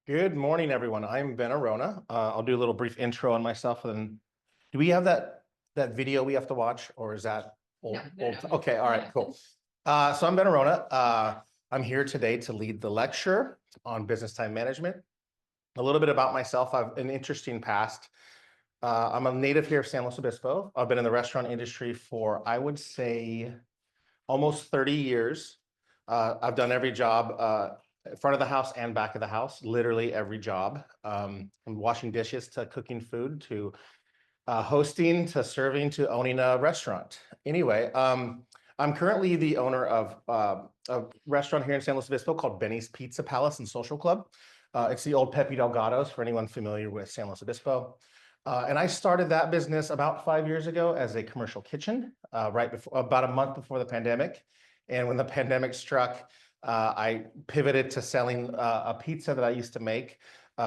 Good morning, everyone. I'm Ben Arrona. I'll do a little brief intro on myself, and then do we have that video we have to watch, or is that old? No. Okay, all right, cool. So I'm Ben Arrona. I'm here today to lead the lecture on business time management. A little bit about myself. I've an interesting past. I'm a native here of San Luis Obispo. I've been in the restaurant industry for, I would say, almost 30 years. I've done every job, front of the house and back of the house, literally every job, from washing dishes to cooking food to hosting to serving to owning a restaurant. Anyway, I'm currently the owner of a restaurant here in San Luis Obispo called Benny's Pizza Palace and Social Club. It's the old Pepe Delgado's for anyone familiar with San Luis Obispo. And I started that business about 5 years ago as a commercial kitchen, right before, about a month before the pandemic. And when the pandemic struck, I pivoted to selling a pizza that I used to make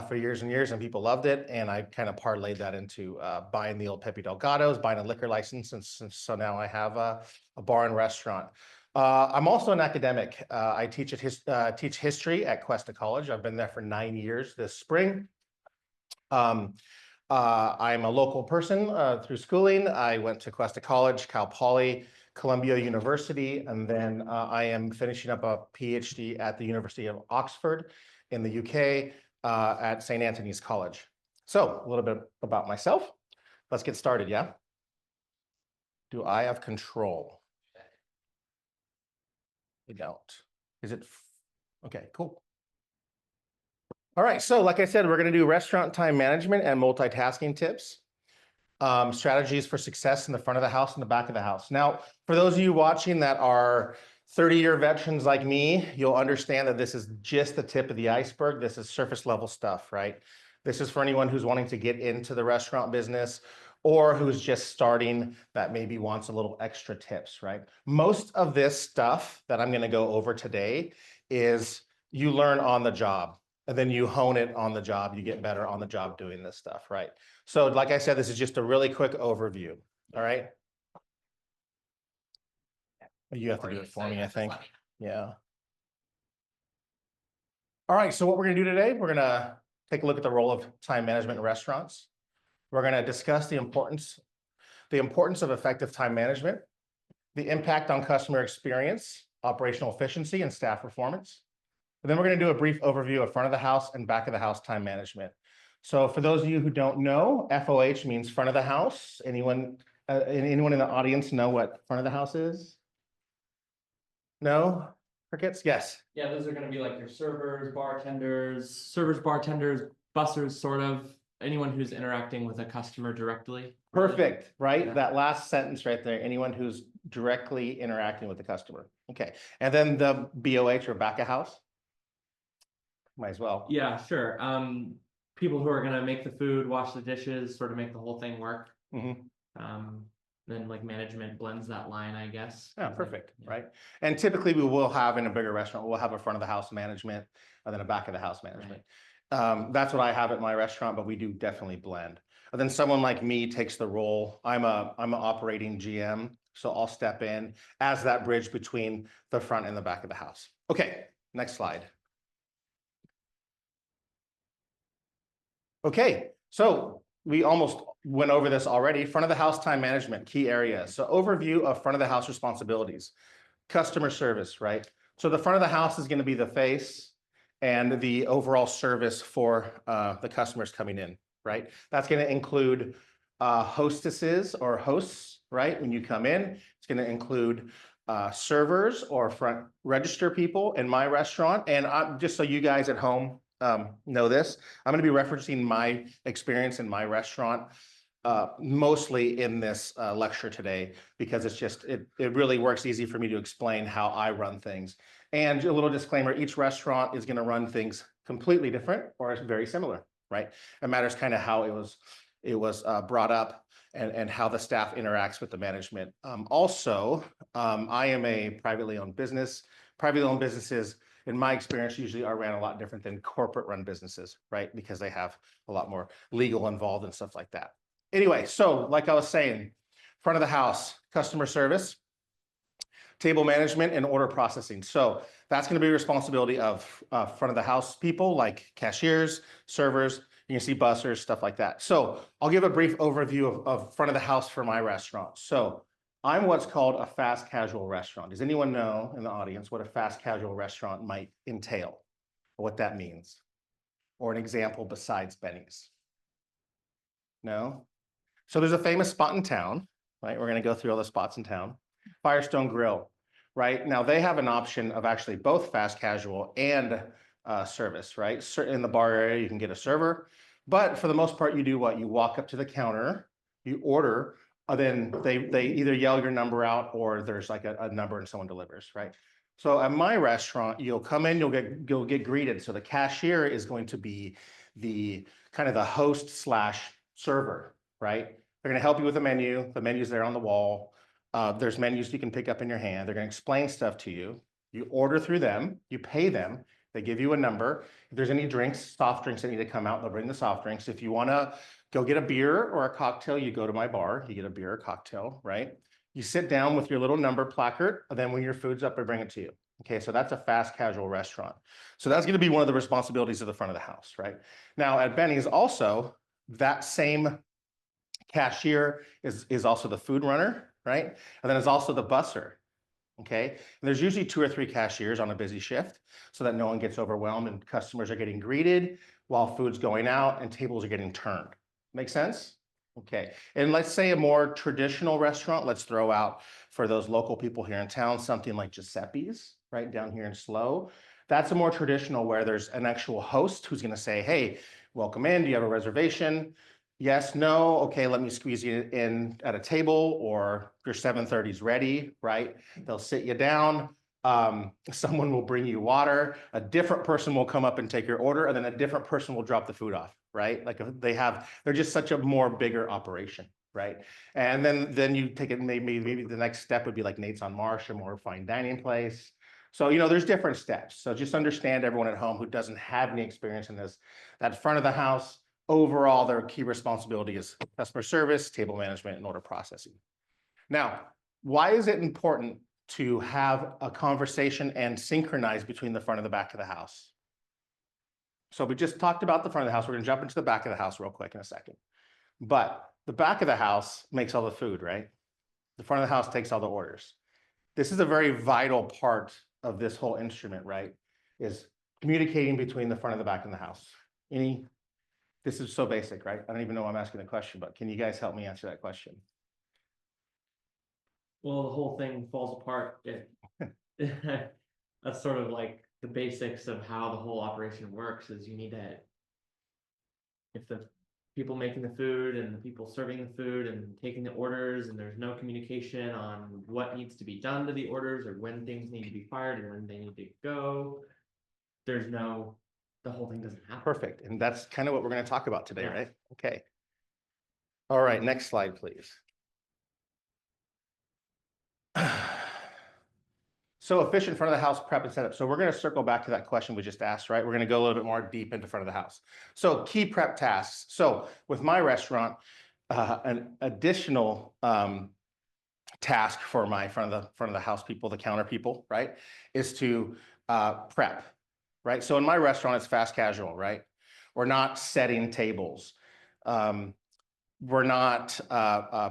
for years and years, and people loved it. And I kind of parlayed that into buying the old Pepe Delgado's, buying a liquor license, and so now I have a bar and restaurant. I'm also an academic. I teach history at Cuesta College. I've been there for 9 years this spring. I'm a local person through schooling. I went to Cuesta College, Cal Poly, Columbia University, and then I am finishing up a PhD at the University of Oxford in the UK at St. Anthony's College. So a little bit about myself. Let's get started, yeah? Do I have control? I don't. Is it? Okay, cool. All right, so like I said, we're going to do restaurant time management and multitasking tips, strategies for success in the front of the house and the back of the house. Now, for those of you watching that are 30-year veterans like me, you'll understand that this is just the tip of the iceberg. This is surface level stuff, right? This is for anyone who's wanting to get into the restaurant business or who's just starting that maybe wants a little extra tips, right? Most of this stuff that I'm going to go over today is you learn on the job. And then you hone it on the job, you get better on the job doing this stuff, right? So like I said, this is just a really quick overview, all right? You have to do it for me, I think. Yeah. All right, so what we're gonna do today, we're gonna take a look at the role of time management in restaurants. We're gonna discuss the importance of effective time management, the impact on customer experience, operational efficiency, and staff performance. And then we're going to do a brief overview of front of the house and back of the house time management. So for those of you who don't know, FOH means front of the house. Anyone in the audience know what front of the house is? No? Crickets? Yes. Yeah, those are going to be like your servers, bartenders, bussers, sort of anyone who's interacting with a customer directly. Perfect, right? Yeah. That last sentence right there, anyone who's directly interacting with the customer. Okay. And then the BOH or back of house? Might as well. Yeah, sure. People who are gonna make the food, wash the dishes, sort of make the whole thing work. Then like management blends that line, I guess. Yeah, perfect, Yeah. right? And typically we will have in a bigger restaurant, we'll have a front of the house management and then a back of the house management. Right. That's what I have at my restaurant, but we do definitely blend. And then someone like me takes the role. I'm an operating GM, so I'll step in as that bridge between the front and the back of the house. Okay, next slide. Okay, so we almost went over this already. Front of the house time management, key areas. So overview of front of the house responsibilities. Customer service, right? So the front of the house is going to be the face and the overall service for the customers coming in, right? That's going to include hostesses or hosts, right? When you come in, it's going to include servers or front register people in my restaurant. And just so you guys at home know this, I'm going to be referencing my experience in my restaurant mostly in this lecture today, because it's just, it really works easy for me to explain how I run things. And a little disclaimer, each restaurant is going to run things completely different or very similar, right? It matters kind of how it was brought up and how the staff interacts with the management. I am a privately owned business. Privately owned businesses, in my experience, usually are ran a lot different than corporate run businesses, right? Because they have a lot more legal involved and stuff like that. Anyway, so like I was saying, front of the house, customer service. Table management and order processing. So that's going to be responsibility of front of the house people like cashiers, servers. You can see bussers, stuff like that. So I'll give a brief overview of front of the house for my restaurant. So I'm what's called a fast casual restaurant. Does anyone know in the audience what a fast casual restaurant might entail? Or what that means? Or an example besides Benny's? No? So there's a famous spot in town, right? We're going to go through all the spots in town. Firestone Grill, right? Now they have an option of actually both fast casual and service, right? In the bar area, you can get a server, but for the most part, you do what? You walk up to the counter, you order, then they either yell your number out or there's like a number and someone delivers, right? So at my restaurant, you'll come in, you'll get greeted. So the cashier is going to be the kind of the host slash server, right? They're going to help you with the menu. The menu's there on the wall. There's menus you can pick up in your hand. They're going to explain stuff to you. You order through them. You pay them. They give you a number. If there's any drinks, soft drinks that need to come out, they'll bring the soft drinks. If you want to go get a beer or a cocktail, you go to my bar. You get a beer or cocktail, right? You sit down with your little number placard, and then when your food's up, I bring it to you. Okay, so that's a fast casual restaurant. So that's going to be one of the responsibilities of the front of the house, right? Now at Benny's also, that same cashier is also the food runner, right? And then it's also the busser, okay? And there's usually 2 or 3 cashiers on a busy shift so that no one gets overwhelmed and customers are getting greeted while food's going out and tables are getting turned. Make sense? Okay, and let's say a more traditional restaurant, let's throw out for those local people here in town, something like Giuseppe's, right down here in SLO. That's a more traditional where there's an actual host who's gonna say, hey, welcome in, do you have a reservation? Yes, no, okay, let me squeeze you in at a table, or your 7:30 is ready, right? They'll sit you down. Someone will bring you water. A different person will come up and take your order, and then a different person will drop the food off, right? Like they're just such a more bigger operation, right? And then you take it, maybe the next step would be like Nate's on Marsh, a more fine dining place. So, there's different steps. So just understand, everyone at home who doesn't have any experience in this, that front of the house, overall, their key responsibility is customer service, table management, and order processing. Now, why is it important to have a conversation and synchronize between the front and the back of the house? So we just talked about the front of the house. We're going to jump into the back of the house real quick in a second. But the back of the house makes all the food, right? The front of the house takes all the orders. This is a very vital part of this whole instrument, right? Is communicating between the front and the back of the house. This is so basic, right? I don't even know why I'm asking the question, but can you guys help me answer that question? Well, the whole thing falls apart. That's sort of like the basics of how the whole operation works. Is you need to, if the people making the food and the people serving the food and taking the orders, and there's no communication on what needs to be done to the orders or when things need to be fired and when they need to go, the whole thing doesn't happen. Perfect. And that's kind of what we're going to talk about today, Yeah. right? Okay. All right, next slide, please. So efficient front of the house prep and setup. So we're going to circle back to that question we just asked, right? We're going to go a little bit more deep into front of the house. So key prep tasks. So with my restaurant, an additional task for my front of the house people, the counter people, right, is to prep, right? So in my restaurant, it's fast casual, right? We're not setting tables. We're not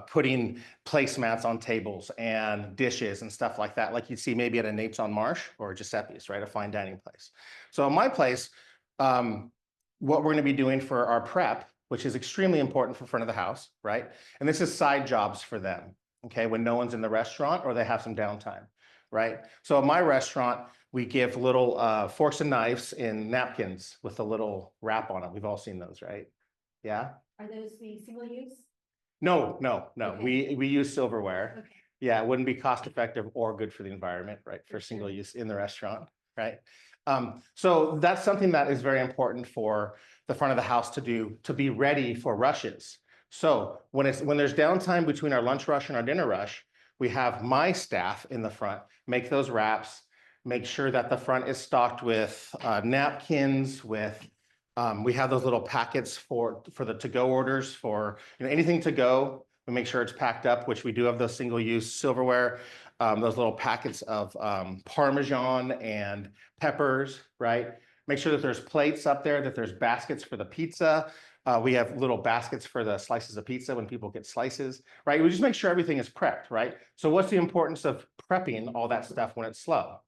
putting placemats on tables and dishes and stuff like that, like you'd see maybe at a Nate's on Marsh or Giuseppe's, right? A fine dining place. So in my place, what we're going to be doing for our prep, which is extremely important for front of the house, right? And this is side jobs for them, okay? When no one's in the restaurant or they have some downtime, right? So at my restaurant, we give little forks and knives in napkins with a little wrap on them. We've all seen those, right? Yeah? Are those the single use? No. Okay. We use silverware. Okay. Yeah, it wouldn't be cost effective or good for the environment, right? For single use in the restaurant, right? So that's something that is very important for the front of the house to do, to be ready for rushes. So when there's downtime between our lunch rush and our dinner rush, we have my staff in the front make those wraps, make sure that the front is stocked with napkins, with we have those little packets for the to-go orders for anything to go. We make sure it's packed up, which we do have those single-use silverware. those little packets of Parmesan and peppers, right? Make sure that there's plates up there, that there's baskets for the pizza. We have little baskets for the slices of pizza when people get slices, right? We just make sure everything is prepped, right? So what's the importance of prepping all that stuff when it's slow?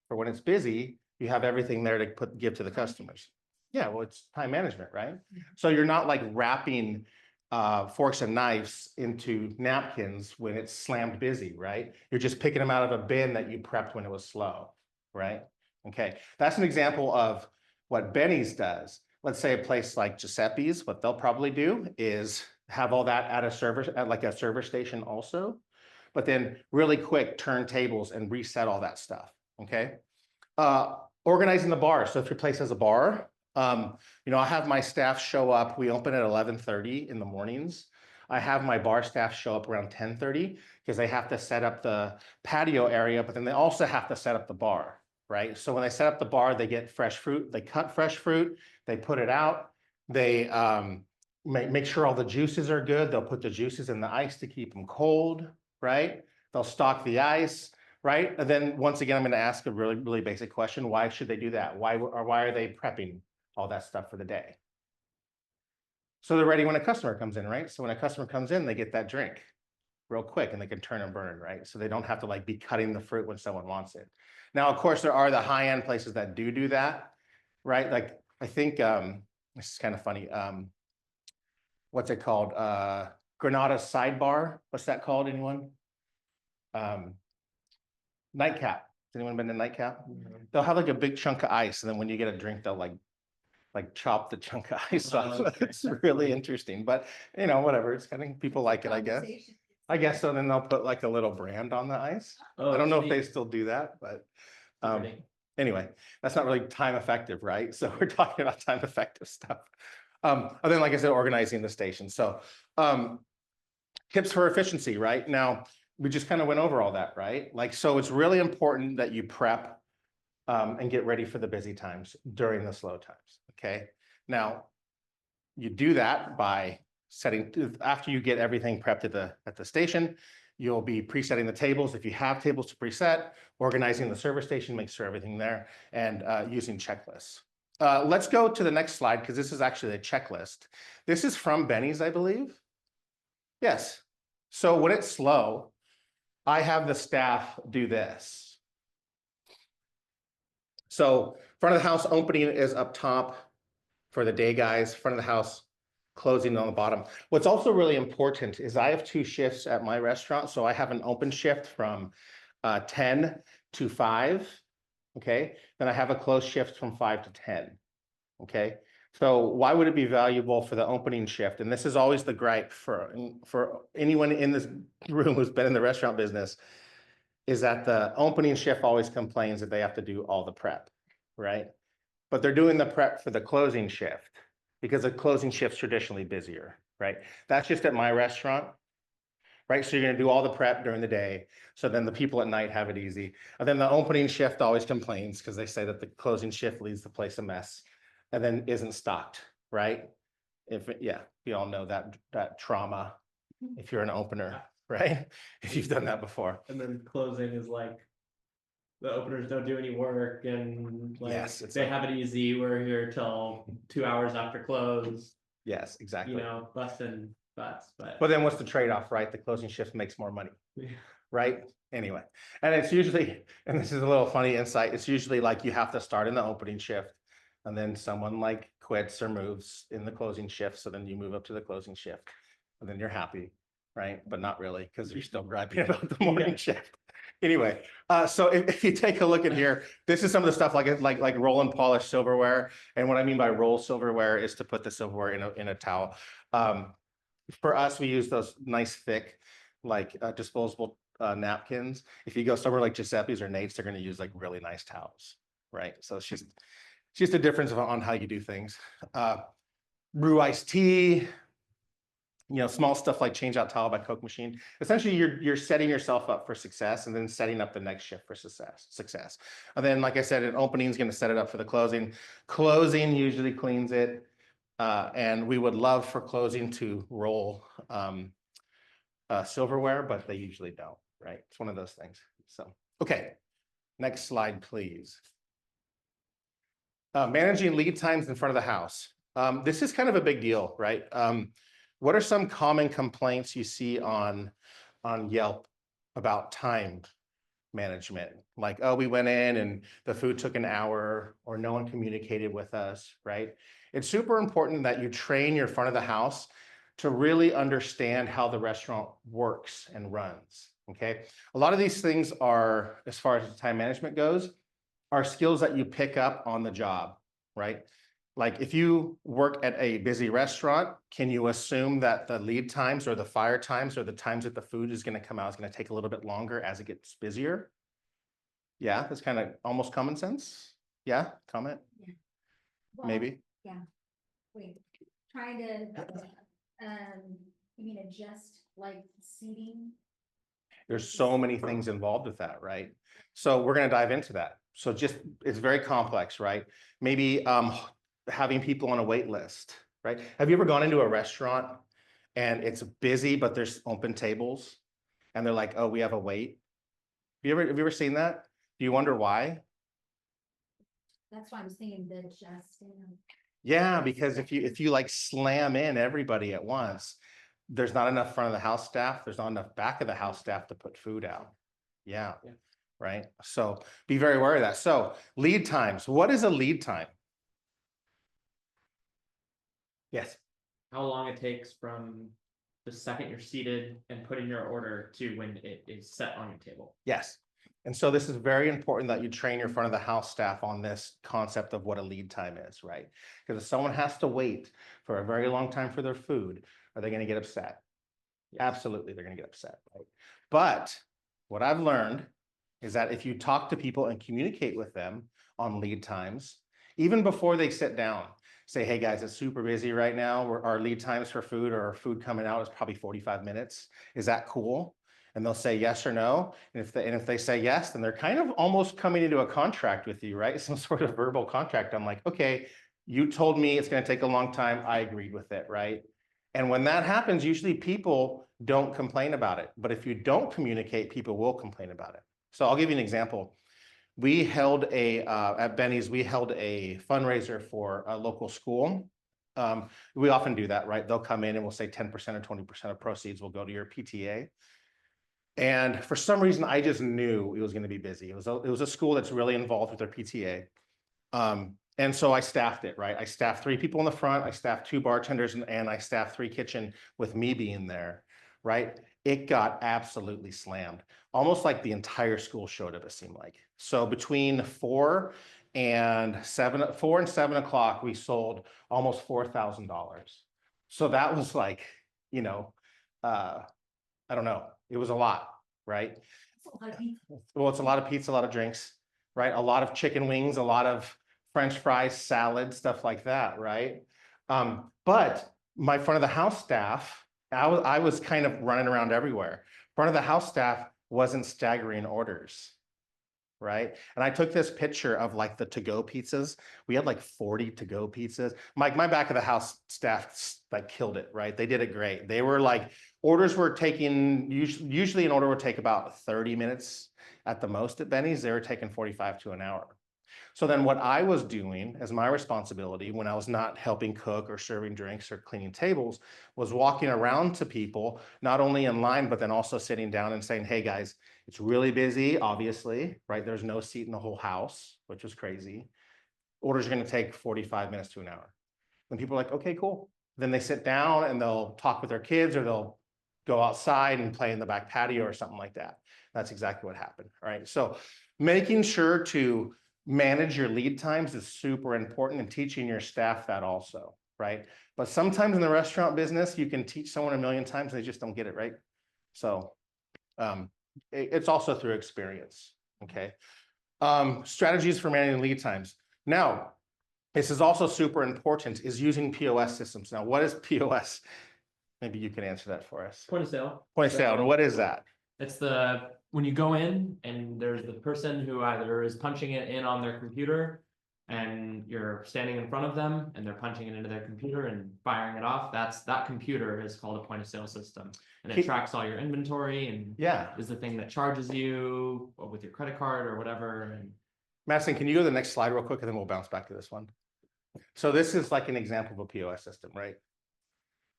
For when it's busy, you have everything there to give to the customers. Yeah, well, it's time management, right? So you're not like wrapping forks and knives into napkins when it's slammed busy, right? You're just picking them out of a bin that you prepped when it was slow, right? Okay, that's an example of what Benny's does. Let's say a place like Giuseppe's, what they'll probably do is have all that at a server, at like a server station also, but then really quick turn tables and reset all that stuff, okay? Organizing the bar. So if your place has a bar, you know, I have my staff show up. We open at 11:30 in the mornings. I have my bar staff show up around 10:30 because they have to set up the patio area, but then they also have to set up the bar, right? So when they set up the bar, they get fresh fruit, they cut fresh fruit, they put it out, they make sure all the juices are good. They'll put the juices in the ice to keep them cold, right? They'll stock the ice, right? And then once again, I'm going to ask a really, really basic question. Why should they do that? Why are they prepping all that stuff for the day? So they're ready when a customer comes in, right? So when a customer comes in, they get that drink real quick and they can turn and burn, right? So they don't have to like be cutting the fruit when someone wants it. Now, of course, there are the high-end places that do that, right? Like I think this is kind of funny. What's it called? Granada Sidebar. What's that called? Anyone? Nightcap. Has anyone been to Nightcap? They'll have like a big chunk of ice, and then when you get a drink, they'll like chop the chunk of ice off. okay. It's really interesting, but you know, whatever. It's kind of people like it, I guess. I guess so. Then they'll put like a little brand on the ice. Oh, I don't know if sweet. they still do that, but Pretty. anyway, that's not really time effective, right? So we're talking about time effective stuff. And then, like I said, organizing the station. So tips for efficiency, right? Now, we just kind of went over all that, right? Like, so it's really important that you prep and get ready for the busy times during the slow times, okay? Now, you do that by setting, after you get everything prepped at the station, you'll be presetting the tables. If you have tables to preset, organizing the server station, make sure everything there, and using checklists. Let's go to the next slide, because this is actually a checklist. This is from Benny's, I believe. Yes. So when it's slow, I have the staff do this. So front of the house opening is up top for the day guys, front of the house closing on the bottom. What's also really important is I have 2 shifts at my restaurant. So I have an open shift from 10 to 5, okay? Then I have a closed shift from 5 to 10, okay? So why would it be valuable for the opening shift? And this is always the gripe for anyone in this room who's been in the restaurant business, is that the opening shift always complains that they have to do all the prep, right? But they're doing the prep for the closing shift because the closing shift's traditionally busier, right? That's just at my restaurant, right? So you're gonna do all the prep during the day. So then the people at night have it easy. And then the opening shift always complains because they say that the closing shift leaves the place a mess and then isn't stocked, right? Yeah, we all know that trauma if you're an opener, right? If you've done that before. And then closing is like, the openers don't do any work and like, Yes, it's they like- have it easy. We're here till 2 hours after close, Yes, exactly. you know, busting butts, but. But then what's the trade-off, right? The closing shift makes more money, Yeah. right? Anyway, and it's usually, and this is a little funny insight, it's usually like you have to start in the opening shift and then someone like quits or moves in the closing shift. So then you move up to the closing shift and then you're happy, right? But not really, because you're still griping about the morning shift. Anyway, so if you take a look at here, this is some of the stuff like roll and polish silverware. And what I mean by roll silverware is to put the silverware in a towel. For us, we use those nice thick, like disposable napkins. If you go somewhere like Giuseppe's or Nate's, they're going to use like really nice towels, right? So it's just a difference on how you do things. Brew iced tea, you know, small stuff like change out towel by Coke machine. Essentially, you're setting yourself up for success and then setting up the next shift for success. And then, like I said, an opening is going to set it up for the closing. Closing usually cleans it. And we would love for closing to roll silverware, but they usually don't. right? It's one of those things. So, okay, next slide, please. Managing lead times in front of the house. This is kind of a big deal, right? What are some common complaints you see on Yelp about time management? Like, oh, we went in and the food took an hour, or no one communicated with us, right? It's super important that you train your front of the house to really understand how the restaurant works and runs, okay? A lot of these things are, as far as time management goes, are skills that you pick up on the job, right? Like if you work at a busy restaurant, can you assume that the lead times or the fire times or the times that the food is going to come out is going to take a little bit longer as it gets busier? Yeah, that's kind of almost common sense. Yeah, comment? Yeah. Well, Maybe. Yeah, wait, trying to, you mean adjust like seating? There's so many things involved with that, right? So we're going to dive into that. So just, it's very complex, right? Maybe having people on a wait list, right? Have you ever gone into a restaurant and it's busy, but there's open tables and they're like, oh, we have a wait? Have you ever seen that? Do you wonder why? That's why I was thinking the adjusting. Yeah, because if you like slam in everybody at once, there's not enough front of the house staff, there's not enough back of the house staff to put food out. Yeah, Yeah. right. So be very aware of that. So lead times. What is a lead time? Yes. How long it takes from the second you're seated and put in your order to when it is set on your table. Yes. And so this is very important that you train your front of the house staff on this concept of what a lead time is, right? Because if someone has to wait for a very long time for their food, are they going to get upset? Yes. Absolutely, they're going to get upset, right? But what I've learned is that if you talk to people and communicate with them on lead times, even before they sit down, say, hey guys, it's super busy right now. Our lead times for food or food coming out is probably 45 minutes. Is that cool? And they'll say yes or no. And if they say yes, then they're kind of almost coming into a contract with you, right? Some sort of verbal contract. I'm like, okay, you told me it's going to take a long time. I agreed with it, right? And when that happens, usually people don't complain about it. But if you don't communicate, people will complain about it. So I'll give you an example. We held at Benny's, we held a fundraiser for a local school. We often do that, right? They'll come in and we'll say 10% or 20% of proceeds will go to your PTA. And for some reason, I just knew it was going to be busy. It was a school that's really involved with their PTA. And so I staffed it, right? I staffed 3 people in the front, I staffed 2 bartenders, and I staffed 3 kitchen with me being there, right? It got absolutely slammed. Almost like the entire school showed up, it seemed like. So between 4 and 7 o'clock, we sold almost $4,000. So that was like, you know, I don't know. It was a lot, right? That's a lot of people. Well, it's a lot of pizza, a lot of drinks, right? A lot of chicken wings, a lot of French fries, salad, stuff like that, right? But my front of the house staff, I was kind of running around everywhere. Front of the house staff wasn't staggering orders, right? And I took this picture of like the to-go pizzas. We had like 40 to-go pizzas. My back of the house staff like killed it, right? They did it great. They were like, orders were taking, usually an order would take about 30 minutes at the most at Benny's. They were taking 45 to an hour. So then what I was doing as my responsibility when I was not helping cook or serving drinks or cleaning tables was walking around to people, not only in line, but then also sitting down and saying, hey guys, it's really busy, obviously, right? There's no seat in the whole house, which was crazy. Orders are going to take 45 minutes to an hour. Then people are like, okay, cool. Then they sit down and they'll talk with their kids or they'll go outside and play in the back patio or something like that. That's exactly what happened, all right? So making sure to manage your lead times is super important, and teaching your staff that also, right? But sometimes in the restaurant business, you can teach someone a million times, and they just don't get it, right? So it's also through experience, okay? Strategies for managing lead times. Now, this is also super important, is using POS systems. Now, what is POS? Maybe you can answer that for us. Point of sale. Point of sale, and what is that? It's when you go in and there's the person who either is punching it in on their computer and you're standing in front of them and they're punching it into their computer and firing it off, that computer is called a point of sale system. And it tracks all your inventory and Yeah. is the thing that charges you with your credit card or whatever. And Madison, can you go to the next slide real quick and then we'll bounce back to this one. So this is like an example of a POS system, right?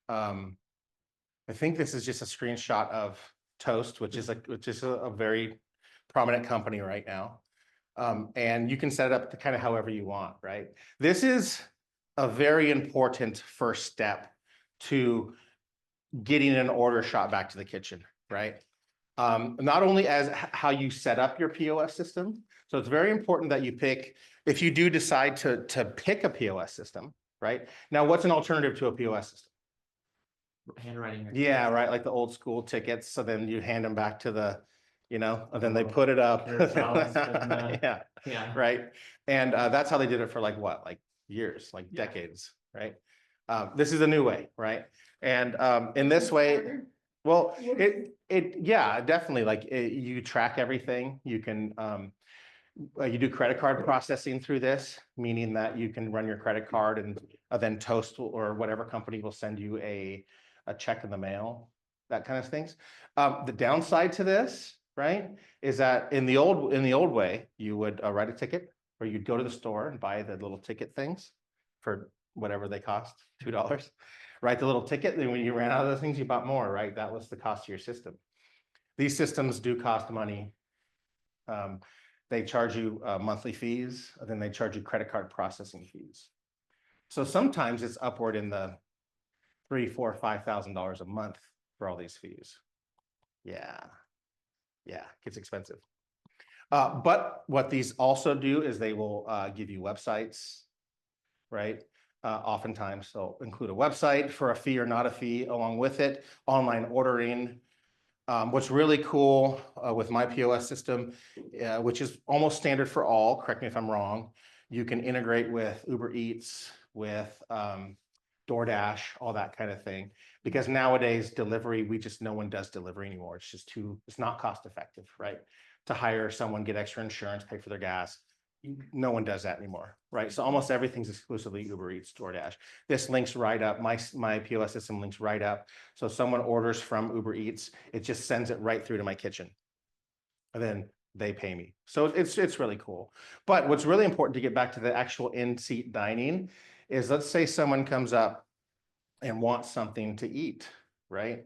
I think this is just a screenshot of Toast, which is a very prominent company right now. And you can set it up to kind of however you want, right? This is a very important first step to getting an order shot back to the kitchen, right? Not only as how you set up your POS system. So it's very important that you pick, if you do decide to pick a POS system, right? Now, what's an alternative to a POS system? handwriting. Yeah, right, like the old school tickets. So then you hand them back to the, and then they put it up. Yeah, Yeah. right. And that's how they did it for like years, like Yeah. decades, right? This is a new way, right? And in this way, well, yeah, definitely. Like you track everything. You can you do credit card processing through this, meaning that you can run your credit card and then Toast or whatever company will send you a check in the mail, that kind of things. The downside to this, right, is that in the old way, you would write a ticket, or you'd go to the store and buy the little ticket things for whatever they cost, $2. Write the little ticket, then when you ran out of those things, you bought more, right? That was the cost of your system. These systems do cost money. They charge you monthly fees, and then they charge you credit card processing fees. So sometimes it's upward in the $3,000, $4,000, $5,000 a month for all these fees. Yeah, gets expensive. But what these also do is they will give you websites, right? Oftentimes they'll include a website for a fee or not a fee along with it, online ordering. What's really cool with my POS system, which is almost standard for all, correct me if I'm wrong, you can integrate with Uber Eats, with DoorDash, all that kind of thing. Because nowadays delivery, no one does delivery anymore. It's just it's not cost effective, right? To hire someone, get extra insurance, pay for their gas. No one does that anymore, right? So almost everything's exclusively Uber Eats, DoorDash. This links right up, my POS system links right up. So if someone orders from Uber Eats, it just sends it right through to my kitchen. And then they pay me. So it's really cool. But what's really important to get back to the actual in-seat dining is, let's say someone comes up and wants something to eat, right?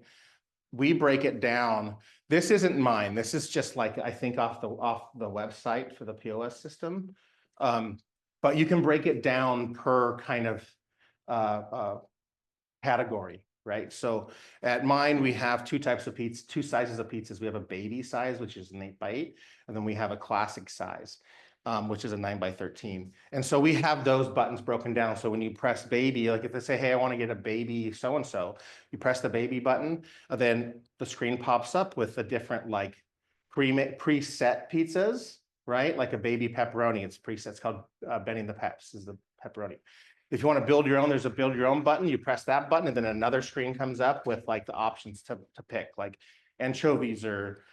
We break it down. This isn't mine. This is just like, I think off the website for the POS system. But you can break it down per kind of category, right? So at mine, we have two types of pizza, two sizes of pizzas. We have a baby size, which is an 8x8, and then we have a classic size, which is a 9x13. And so we have those buttons broken down. So when you press baby, like if they say, hey, I want to get a baby so-and-so, you press the baby button, then the screen pops up with the different like preset pizzas, right? Like a baby pepperoni, it's preset. It's called Benny the Peps is the pepperoni. If you want to build your own, there's a build your own button. You press that button and then another screen comes up with like the options to pick, like anchovies or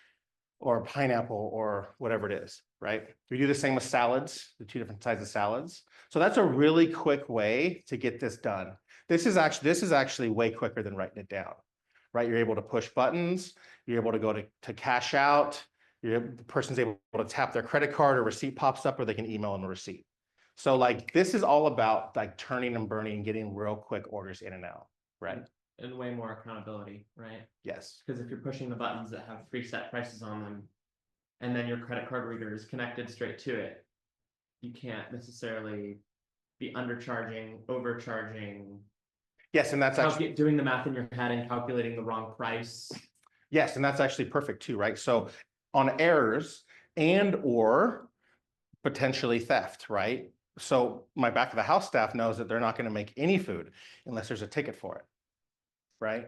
pineapple or whatever it is, right? We do the same with salads, the two different types of salads. So that's a really quick way to get this done. This is actually way quicker than writing it down, right? You're able to push buttons. You're able to go to cash out. The person's able to tap their credit card, or receipt pops up, or they can email them a receipt. So like, this is all about like turning and burning and getting real quick orders in and out, right? And way more accountability, right? Yes. Because if you're pushing the buttons that have preset prices on them, and then your credit card reader is connected straight to it, you can't necessarily be undercharging, overcharging. Yes, and that's actually doing the math in your head and calculating the wrong price. Yes, and that's actually perfect too, right? So on errors or potentially theft, right? So my back of the house staff knows that they're not going to make any food unless there's a ticket for it, right?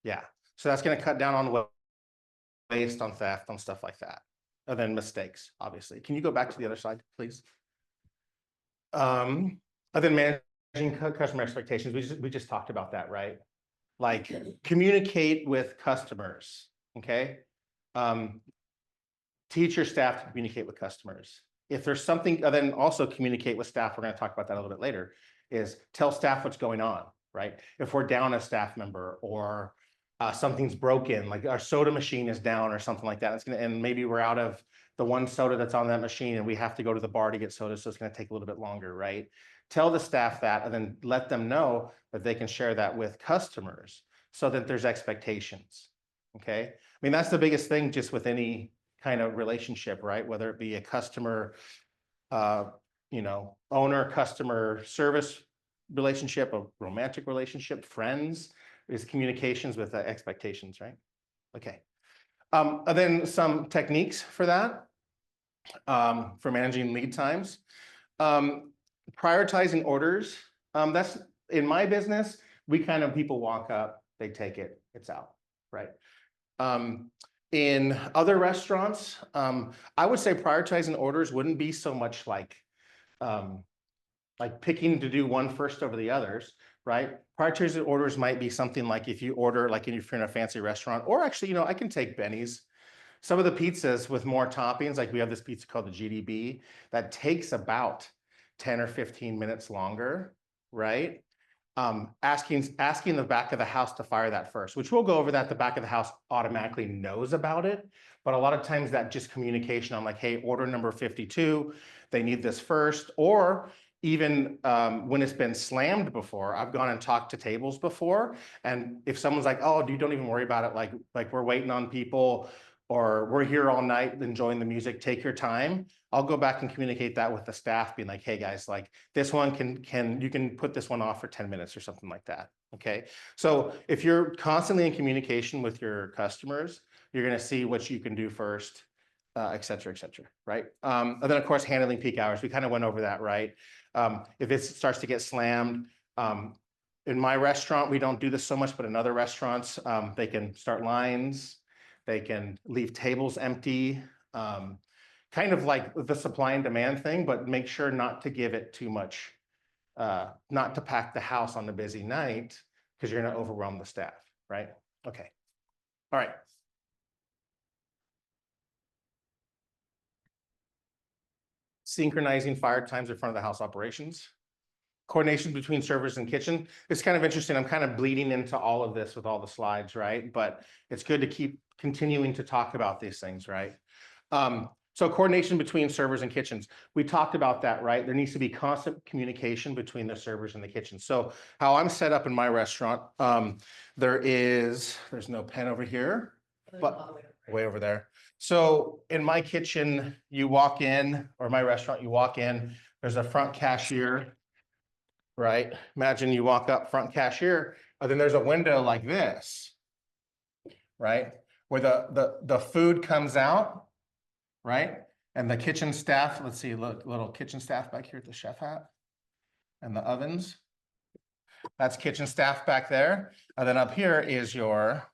Yeah, so that's going to cut down on waste, on theft, on stuff like that, and then mistakes, obviously. Can you go back to the other side, please? And then managing customer expectations. We just talked about that, right? Like communicate with customers, okay? Teach your staff to communicate with customers. if there's something, then also communicate with staff. We're going to talk about that a little bit later, is tell staff what's going on, right? If we're down a staff member or something's broken, like our soda machine is down or something like that, it's gonna, and maybe we're out of the one soda that's on that machine and we have to go to the bar to get soda, so it's going to take a little bit longer, right? Tell the staff that, and then let them know that they can share that with customers so that there's expectations. Okay. I mean, that's the biggest thing just with any kind of relationship, right? Whether it be a customer, owner, customer service relationship, a romantic relationship, friends, is communications with expectations, right? Okay. And then some techniques for that, for managing lead times. Prioritizing orders. That's in my business, people walk up, they take it, it's out, right? In other restaurants, I would say prioritizing orders wouldn't be so much like picking to do one first over the others, right? Prioritizing orders might be something like if you order, like if you're in a fancy restaurant, or actually, I can take Benny's. Some of the pizzas with more toppings, like we have this pizza called the GDB, that takes about 10 or 15 minutes longer, right? Asking the back of the house to fire that first, which we'll go over that. The back of the house automatically knows about it. But a lot of times that just communication on like, hey, order number 52, they need this first. Or even when it's been slammed before, I've gone and talked to tables before. And if someone's like, oh, dude, don't even worry about it. Like we're waiting on people, or we're here all night enjoying the music, take your time. I'll go back and communicate that with the staff, being like, hey guys, like this one you can put this one off for 10 minutes or something like that. Okay. So if you're constantly in communication with your customers, you're going to see what you can do first, et cetera, right? And then of course, handling peak hours. We kind of went over that, right? If it starts to get slammed, in my restaurant, we don't do this so much, but in other restaurants, they can start lines, they can leave tables empty, kind of like the supply and demand thing, but make sure not to give it too much, not to pack the house on a busy night, because you're going to overwhelm the staff, right? Okay. All right. Synchronizing fire times in front of the house operations. Coordination between servers and kitchen. It's kind of interesting. I'm kind of bleeding into all of this with all the slides, right? But it's good to keep continuing to talk about these things, right? So coordination between servers and kitchens. We talked about that, right? There needs to be constant communication between the servers and the kitchen. So how I'm set up in my restaurant, there's no pen over here, but way over there. So in my kitchen, you walk in, or my restaurant, you walk in, there's a front cashier, right? Imagine you walk up, front cashier, and then there's a window like this, right? Where the food comes out, right? And the kitchen staff, let's see, look, little kitchen staff back here at the chef hat and the ovens. That's kitchen staff back there. And then up here is your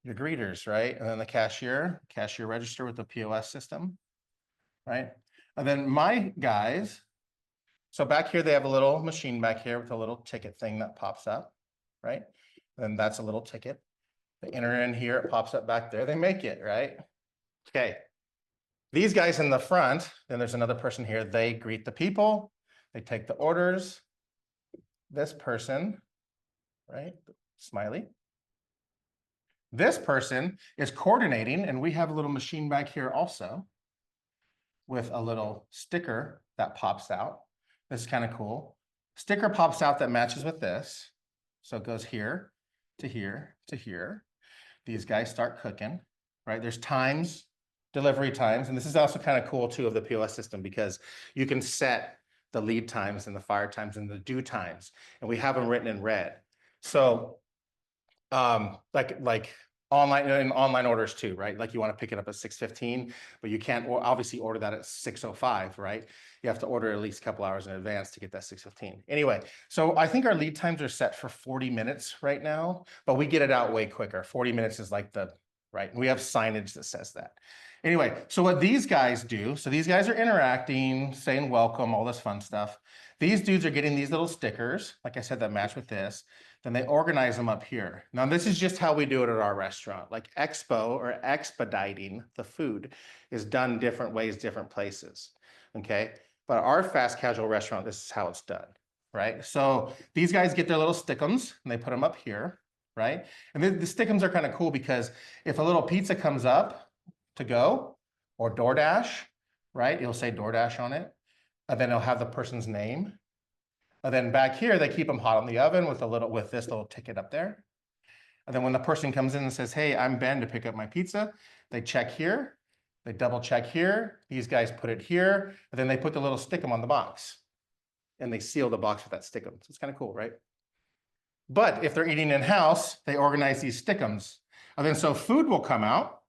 greeters, right? And then the cashier register with the POS system, right? And then my guys, so back here, they have a little machine back here with a little ticket thing that pops up, right? And then that's a little ticket. They enter in here, it pops up back there, they make it, right? Okay. These guys in the front, then there's another person here, they greet the people, they take the orders. This person, right? Smiley. This person is coordinating, and we have a little machine back here also with a little sticker that pops out. This is kind of cool. Sticker pops out that matches with this. So it goes here to here to here. These guys start cooking, right? There's times, delivery times, and this is also kind of cool too of the POS system, because you can set the lead times and the fire times and the due times, and we have them written in red. So like online, in online orders too, right? Like you want to pick it up at 6:15, but you can't obviously order that at 6:05, right? You have to order at least a couple hours in advance to get that 6:15. Anyway, so I think our lead times are set for 40 minutes right now, but we get it out way quicker. 40 minutes is like right? We have signage that says that. Anyway, so what these guys do, so these guys are interacting, saying welcome, all this fun stuff. These dudes are getting these little stickers, like I said, that match with this. Then they organize them up here. Now, this is just how we do it at our restaurant. Like expo or expediting the food is done different ways, different places. Okay. But our fast casual restaurant, this is how it's done. Right. So these guys get their little stickums and they put them up here. Right. And the stickums are kind of cool because if a little pizza comes up to go or DoorDash, right? It'll say DoorDash on it. And then it'll have the person's name. And then back here, they keep them hot on the oven with this little ticket up there. And then when the person comes in and says, hey, I'm Ben to pick up my pizza, they check here, they double check here. These guys put it here, and then they put the little stickum on the box. And they seal the box with that stickum. So it's kind of cool, right? But if they're eating in-house, they organize these stickums. And then so food will come out,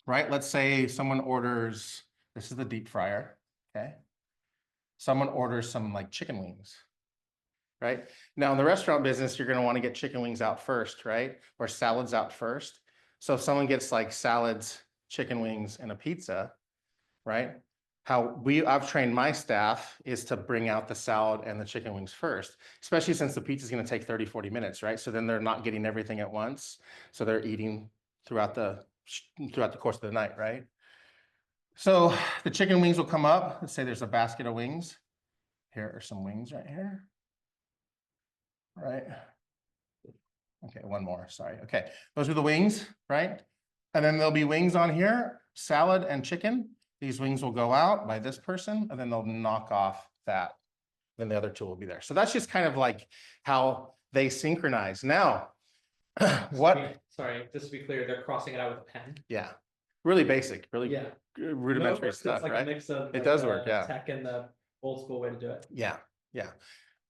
right? Let's say someone orders, this is the deep fryer, okay? Someone orders some like chicken wings, right? Now in the restaurant business, you're gonna wanna get chicken wings out first, right? Or salads out first. So if someone gets like salads, chicken wings, and a pizza, right? I've trained my staff is to bring out the salad and the chicken wings first, especially since the pizza is gonna take 30, 40 minutes, right? So then they're not getting everything at once. So they're eating throughout the course of the night, right? So the chicken wings will come up. Let's say there's a basket of wings. Here are some wings right here. Right. Okay, one more, sorry. Okay, those are the wings, right? And then there'll be wings on here, salad and chicken. These wings will go out by this person, and then they'll knock off that. Then the other two will be there. So that's just kind of like how they synchronize. Now, Sorry, just to be clear, they're crossing it out with a pen. Yeah, really basic, really Yeah. rudimentary stuff, It's like right? a mix of It does work, yeah. tech and the old school way to do it. Yeah, yeah.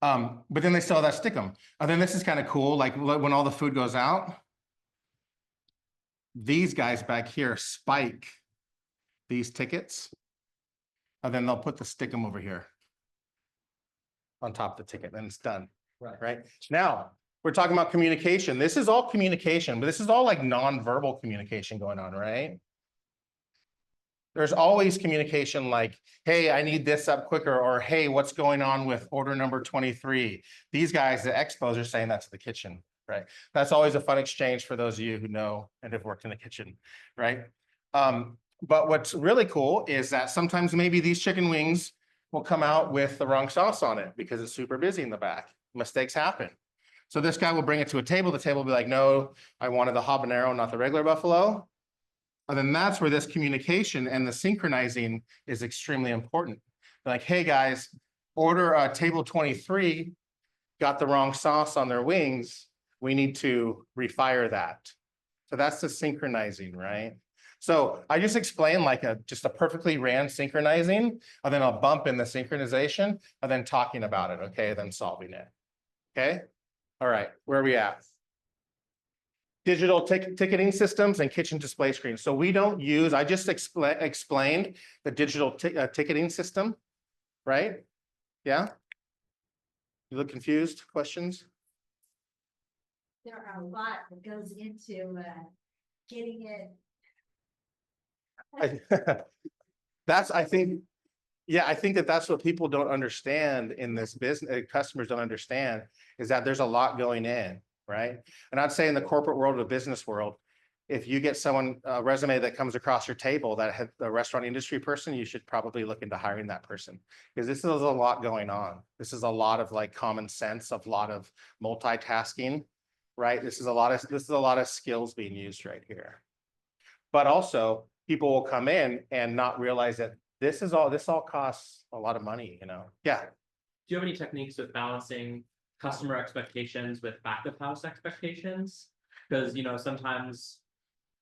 But then they still have that stickum. And then this is kind of cool, like when all the food goes out, these guys back here spike these tickets, and then they'll put the stickum over here on top of the ticket, and it's done. Right. Now, we're talking about communication. This is all communication, but this is all like nonverbal communication going on, right? There's always communication like, hey, I need this up quicker, or hey, what's going on with order number 23? These guys, the expos, are saying that to the kitchen, right? That's always a fun exchange for those of you who know and have worked in the kitchen, right? But what's really cool is that sometimes maybe these chicken wings will come out with the wrong sauce on it because it's super busy in the back. Mistakes happen. So this guy will bring it to a table. The table will be like, no, I wanted the habanero, not the regular buffalo. And then that's where this communication and the synchronizing is extremely important. Like, hey guys, order table 23, got the wrong sauce on their wings. We need to refire that. So that's the synchronizing, right? So I just explained like just a perfectly ran synchronizing, and then a bump in the synchronization, and then talking about it, okay, then solving it. Okay, all right, where are we at? Digital ticketing systems and kitchen display screens. So we don't use, I just explained the digital ticketing system, right? Yeah? You look confused? Questions? There are a lot that goes into getting it. I think that's what people don't understand in this business, customers don't understand, is that there's a lot going in, right? And I'd say in the corporate world or the business world, if you get someone, a resume that comes across your table that had a restaurant industry person, you should probably look into hiring that person, because this is a lot going on. This is a lot of like common sense, a lot of multitasking, right? This is a lot of skills being used right here. But also, people will come in and not realize that this all costs a lot of money, you know? Yeah. Do you have any techniques with balancing customer expectations with back of house expectations? Because, you know, sometimes,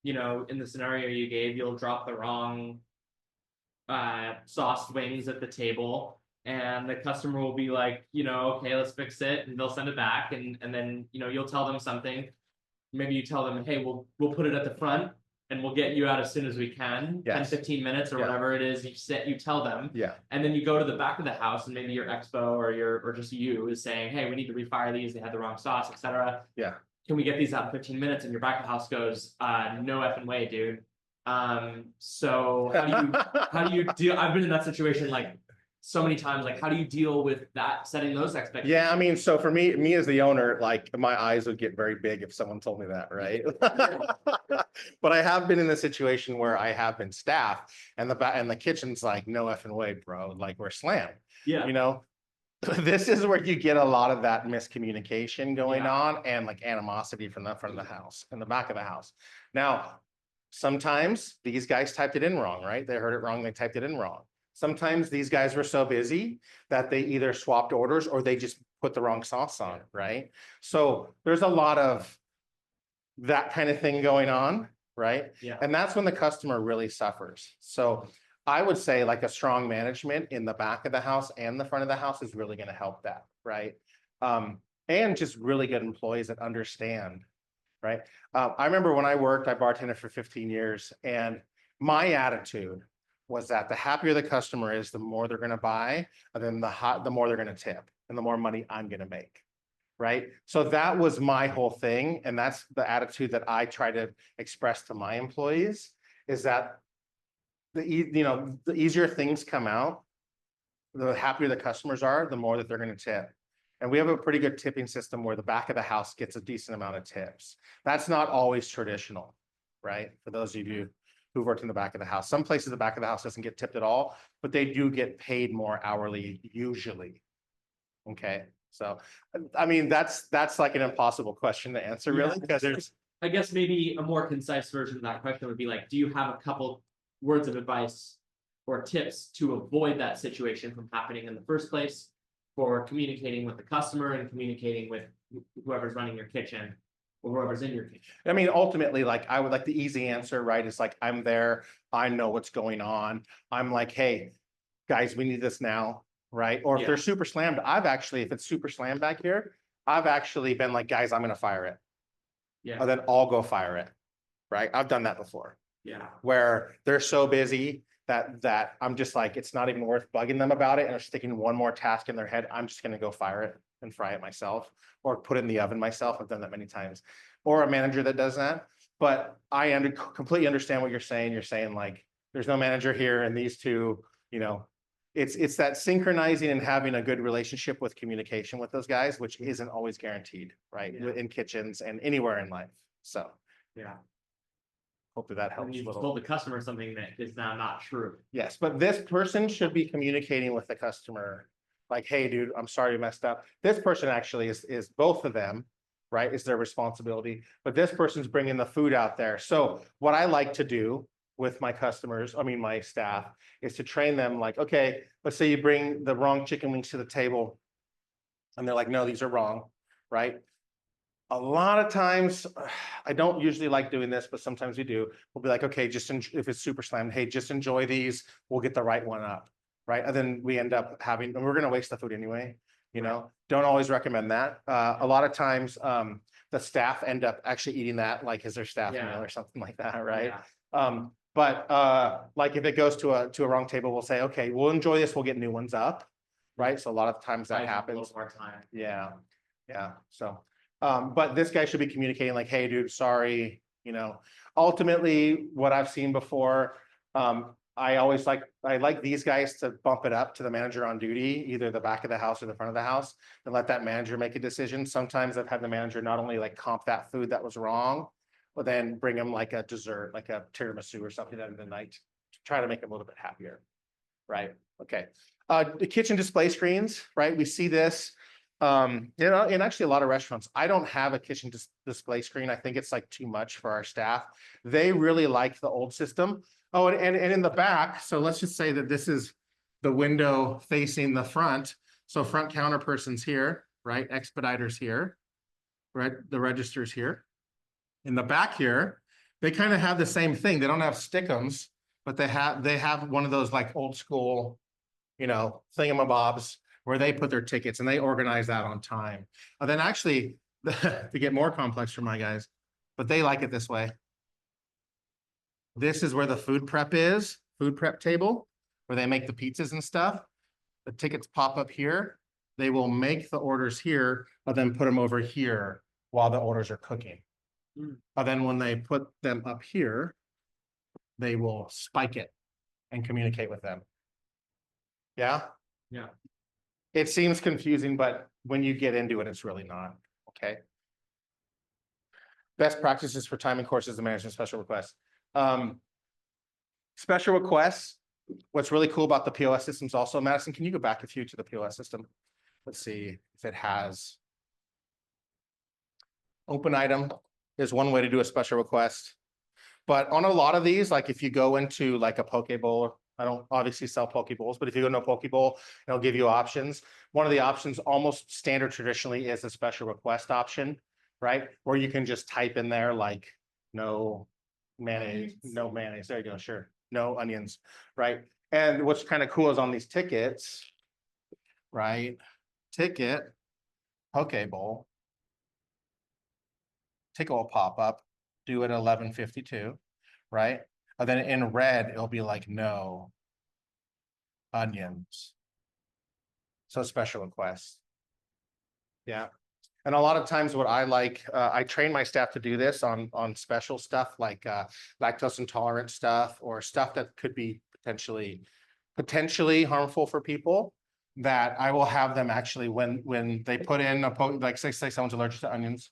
you know, in the scenario you gave, you'll drop the wrong sauced wings at the table, and the customer will be like, you know, okay, let's fix it, and they'll send it back, and then, you know, you'll tell them something. Maybe you tell them, hey, we'll put it at the front, and we'll get you out as soon as we can, Yes. 10, 15 minutes or whatever it is you tell them. Yeah. And then you go to the back of the house, and maybe your expo or just you is saying, hey, we need to refire these, they had the wrong sauce, etc. Yeah. Can we get these out in 15 minutes? And your back of the house goes, no effing way, dude. So how do you deal? I've been in that situation like so many times. Like, how do you deal with that, setting those expectations? Yeah, I mean, so for me as the owner, like my eyes would get very big if someone told me that, right? But I have been in the situation where I have been staffed and the kitchen's like, no effing way, bro. Like we're slammed. Yeah. You know, this is where you get a lot of that miscommunication going Yeah. on and like animosity from the front of the house and the back of the house. Now, sometimes these guys typed it in wrong, right? They heard it wrong, they typed it in wrong. Sometimes these guys were so busy that they either swapped orders or they just put the wrong sauce on, right? So there's a lot of that kind of thing going on, right? Yeah. And that's when the customer really suffers. So I would say like a strong management in the back of the house and the front of the house is really going to help that, right? And just really good employees that understand, right? I remember when I bartended for 15 years, and my attitude was that the happier the customer is, the more they're going to buy, and then the more they're going to tip, and the more money I'm going to make, right? So that was my whole thing, and that's the attitude that I try to express to my employees, is that the easier things come out, the happier the customers are, the more that they're going to tip. And we have a pretty good tipping system where the back of the house gets a decent amount of tips. That's not always traditional, right? For those of you who've worked in the back of the house, some places the back of the house doesn't get tipped at all, but they do get paid more hourly usually. Okay, so I mean that's like an impossible question to answer, really, because there's. I guess maybe a more concise version of that question would be like, do you have a couple words of advice or tips to avoid that situation from happening in the first place, for communicating with the customer and communicating with whoever's running your kitchen or whoever's in your kitchen? I mean, ultimately, like I would like the easy answer, right? Is like, I'm there, I know what's going on. I'm like, hey, guys, we need this now, right? Or if they're super slammed, if it's super slammed back here, I've actually been like, guys, I'm gonna fire it. Yeah. And then I'll go fire it, right? I've done that before. Yeah. Where they're so busy that I'm just like, it's not even worth bugging them about it, and they're sticking one more task in their head. I'm just gonna go fire it and fry it myself, or put it in the oven myself. I've done that many times. Or a manager that does that. But I completely understand what you're saying. You're saying like, there's no manager here, and these two, it's that synchronizing and having a good relationship with communication with those guys, which isn't always guaranteed, right? Yeah. In kitchens and anywhere in life. So Yeah. hopefully that And helps a you just little. told the customer something that is now not true. Yes, but this person should be communicating with the customer like, hey, dude, I'm sorry you messed up. This person actually is both of them, right? Is their responsibility, but this person's bringing the food out there. So what I like to do with my customers, my staff, is to train them like, okay, let's say you bring the wrong chicken wings to the table and they're like, no, these are wrong, right? A lot of times, I don't usually like doing this, but sometimes we do. We'll be like, okay, if it's super slammed, hey, just enjoy these. We'll get the right one up, right? And then we end up and we're going to waste the food anyway. Don't always recommend that. A lot of times, the staff end up actually eating that like as their staff meal or something like that, right? Yeah. But like if it goes to a wrong table, we'll say, okay, we'll enjoy this. We'll get new ones up, right? So a lot of times that happens. A little more time. Yeah. So. But this guy should be communicating like, hey, dude, sorry. Ultimately what I've seen before, I like these guys to bump it up to the manager on duty, either the back of the house or the front of the house, and let that manager make a decision. Sometimes I've had the manager not only like comp that food that was wrong, but then bring them like a dessert, like a tiramisu or something at the night to try to make them a little bit happier. Right. Okay. The kitchen display screens, right? We see this. In actually a lot of restaurants, I don't have a kitchen display screen. I think it's like too much for our staff. They really like the old system. Oh, and in the back, so let's just say that this is the window facing the front. So front counter person's here, right? Expediters here, right? The registers here. In the back here, they kind of have the same thing. They don't have stickums, but they have one of those like old school, thingamabobs, where they put their tickets and they organize that on time. And then actually, to get more complex for my guys, but they like it this way. This is where the food prep table, where they make the pizzas and stuff. The tickets pop up here. They will make the orders here, but then put them over here while the orders are cooking. And then when they put them up here, they will spike it and communicate with them. Yeah? Yeah. It seems confusing, but when you get into it, it's really not, okay? Best practices for timing courses and management special requests. Special requests, what's really cool about the POS systems also, Madison, can you go back a few to the POS system? Let's see if it has. Open item is one way to do a special request. But on a lot of these, like if you go into like a Poke Bowl, I don't obviously sell Poke Bowls, but if you go into a Poke Bowl, it'll give you options. One of the options almost standard traditionally is a special request option, right? Where you can just type in there like no mayonnaise, no mayonnaise. There you go, sure. No onions, right? And what's kind of cool is on these tickets, right? Ticket, Poke Bowl. Ticket will pop up, do it 11:52, right? And then in red, it'll be like no onions. So special request. Yeah. And a lot of times what I like, I train my staff to do this on special stuff like lactose intolerant stuff or stuff that could be potentially harmful for people, that I will have them actually when they put in like say someone's allergic to onions.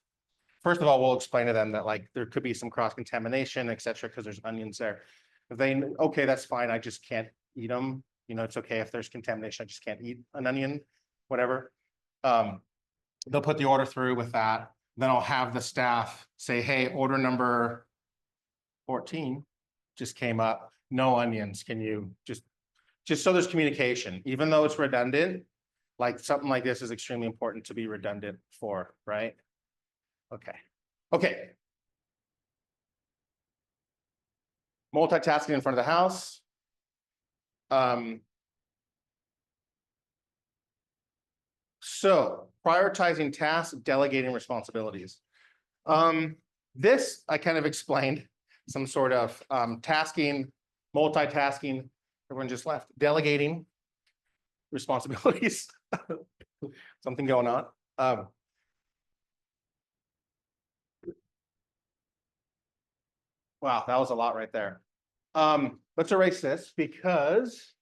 First of all, we'll explain to them that like there could be some cross contamination, et cetera, because there's onions there. If they, okay, that's fine. I just can't eat them. You know, it's okay if there's contamination. I just can't eat an onion, whatever. They'll put the order through with that. Then I'll have the staff say, hey, order number 14 just came up. No onions. Can you just so there's communication, even though it's redundant, like something like this is extremely important to be redundant for, right? Okay. Multitasking in front of the house. So prioritizing tasks, delegating responsibilities. This I kind of explained some sort of tasking, multitasking. Everyone just left. Delegating responsibilities. Something going on. Wow, that was a lot right there. Let's erase this because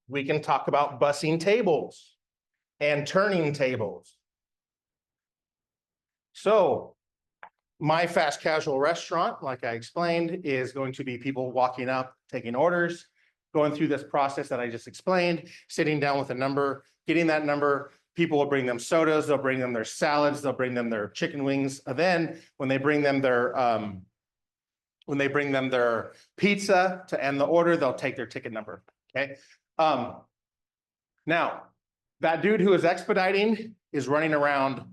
we can talk about bussing tables and turning tables. So my fast casual restaurant, like I explained, is going to be people walking up, taking orders, going through this process that I just explained, sitting down with a number, getting that number. People will bring them sodas, they'll bring them their salads, they'll bring them their chicken wings. And then when they bring them their pizza to end the order, they'll take their ticket number. Okay. Now that dude who is expediting is running around,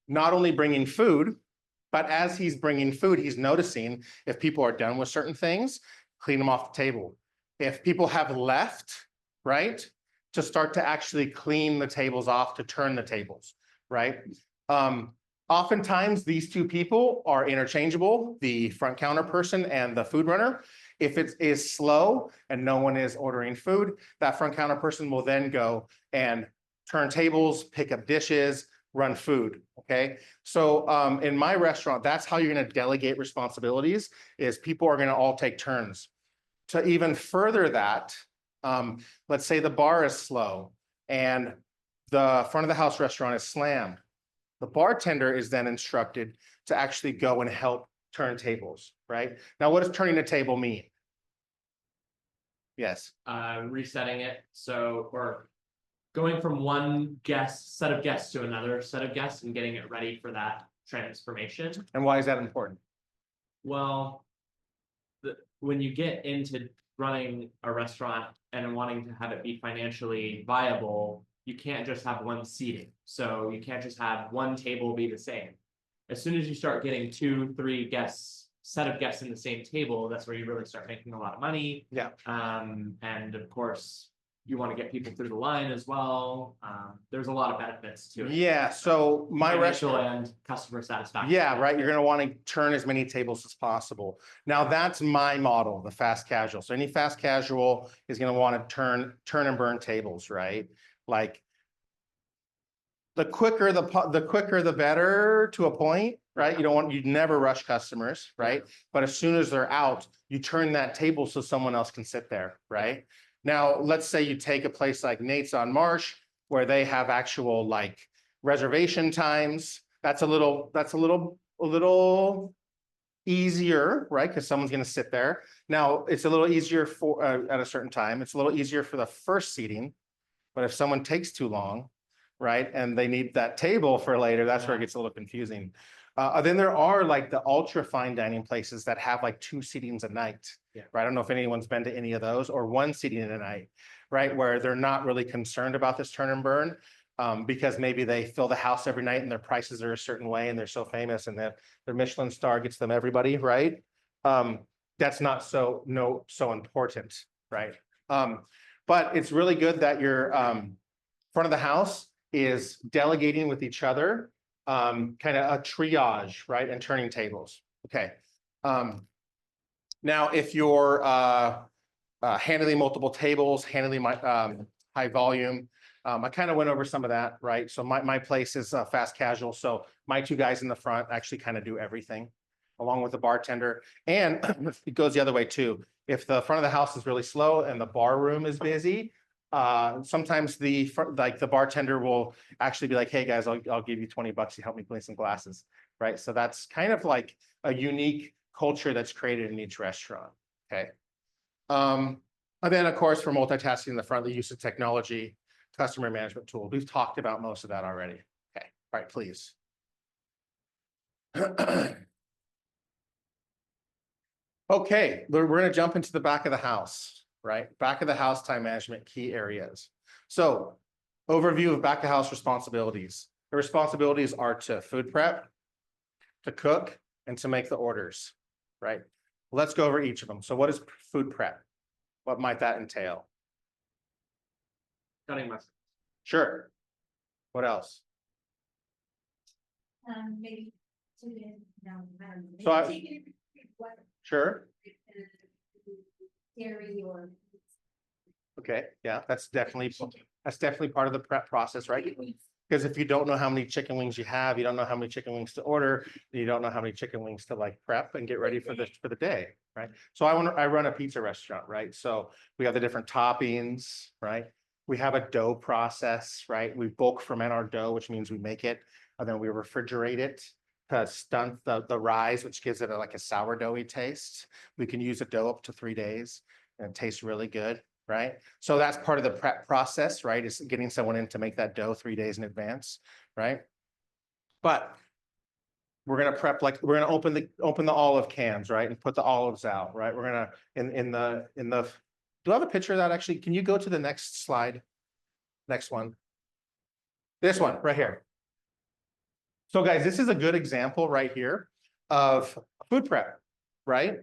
not only bringing food, but as he's bringing food, he's noticing if people are done with certain things, clean them off the table. If people have left, right, to start to actually clean the tables off, to turn the tables, right? Oftentimes these two people are interchangeable, the front counter person and the food runner. If it is slow and no one is ordering food, that front counter person will then go and turn tables, pick up dishes, run food, okay? So in my restaurant, that's how you're gonna delegate responsibilities, is people are gonna all take turns. To even further that, let's say the bar is slow and the front of the house restaurant is slammed. The bartender is then instructed to actually go and help turn tables, right? Now, what does turning a table mean? Yes. Resetting it. So, or going from one set of guests to another set of guests and getting it ready for that transformation. And why is that important? Well, when you get into running a restaurant and wanting to have it be financially viable, you can't just have one seating. So you can't just have one table be the same. As soon as you start getting 2-3 set of guests in the same table, that's where you really start making a lot of money. Yeah. And of course, you want to get people through the line as well. There's a lot of benefits to it. Yeah, so my Financial restaurant and customer satisfaction. Yeah, right. You're going to want to turn as many tables as possible. Now that's my model, the fast casual. So any fast casual is going to want to turn and burn tables, right? Like the quicker the quicker the better to a point, right? You'd never rush customers, right? But as soon as they're out, you turn that table so someone else can sit there, right? Now, let's say you take a place like Nate's on Marsh, where they have actual like reservation times. That's a little easier, right? Because someone's going to sit there. Now, it's a little easier for at a certain time. It's a little easier for the first seating, but if someone takes too long, right, and they need that table for later, that's where it gets a little confusing. Then there are like the ultra fine dining places that have like 2 seatings a night. Yeah. Right. I don't know if anyone's been to any of those, or 1 seating a night, right? Where they're not really concerned about this turn and burn. Because maybe they fill the house every night and their prices are a certain way and they're so famous and that their Michelin star gets them everybody, right? That's not so important, right? But it's really good that your front of the house is delegating with each other, kind of a triage, right? And turning tables. Okay. Now, if you're handling multiple tables, handling high volume, I kind of went over some of that, right? So my place is fast casual. So my 2 guys in the front actually kind of do everything along with the bartender. And it goes the other way too. If the front of the house is really slow and the bar room is busy, sometimes the bartender will actually be like, hey guys, I'll give you $20 to help me clean some glasses, right? So that's kind of like a unique culture that's created in each restaurant, okay? And then of course, for multitasking in the front, the use of technology, customer management tool. We've talked about most of that already. Okay, all right, please. Okay, we're going to jump into the back of the house, right? Back of the house time management key areas. So overview of back of house responsibilities. The responsibilities are to food prep, to cook, and to make the orders, right? Let's go over each of them. So what is food prep? What might that entail? Cutting mushrooms. Sure. What else? Maybe chicken, no, So I- chicken, what, Sure. dairy or. Okay, yeah, that's definitely part of the prep process, right? Because if you don't know how many chicken wings you have, you don't know how many chicken wings to order, you don't know how many chicken wings to like prep and get ready for the day, right? So I run a pizza restaurant, right? So we have the different toppings, right? We have a dough process, right? We bulk ferment our dough, which means we make it, and then we refrigerate it to stunt the rise, which gives it like a sourdoughy taste. We can use a dough up to 3 days and it tastes really good, right? So that's part of the prep process, right? Is getting someone in to make that dough 3 days in advance, right? But we're gonna prep, like we're gonna open the olive cans, right? And put the olives out, right? We're gonna in the do I have a picture of that actually? Can you go to the next slide? Next one. This one right here. So guys, this is a good example right here of food prep, right?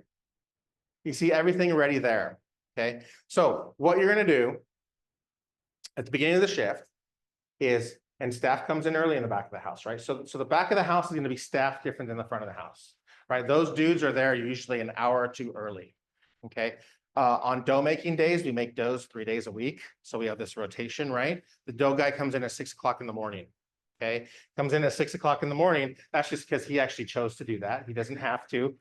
You see everything ready there, okay? So what you're gonna do at the beginning of the shift is, and staff comes in early in the back of the house, right? So the back of the house is gonna be staffed different than the front of the house, right? Those dudes are there usually an hour or 2 early, okay? On dough making days, we make doughs 3 days a week. So we have this rotation, right? The dough guy comes in at 6 o'clock in the morning. Okay, comes in at 6 o'clock in the morning. That's just because he actually chose to do that. He doesn't have to,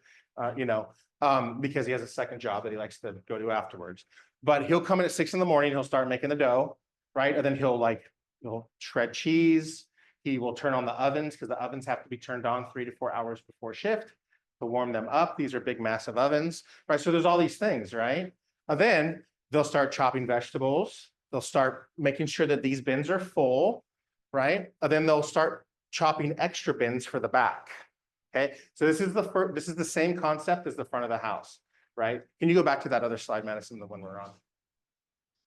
because he has a second job that he likes to go to afterwards. But he'll come in at 6 in the morning. He'll start making the dough, right? And then he'll shred cheese. He will turn on the ovens because the ovens have to be turned on 3 to 4 hours before shift to warm them up. These are big, massive ovens, right? So there's all these things, right? And then they'll start chopping vegetables. They'll start making sure that these bins are full, right? And then they'll start chopping extra bins for the back. Okay, so this is the same concept as the front of the house, right? Can you go back to that other slide, Madison, the one we're on?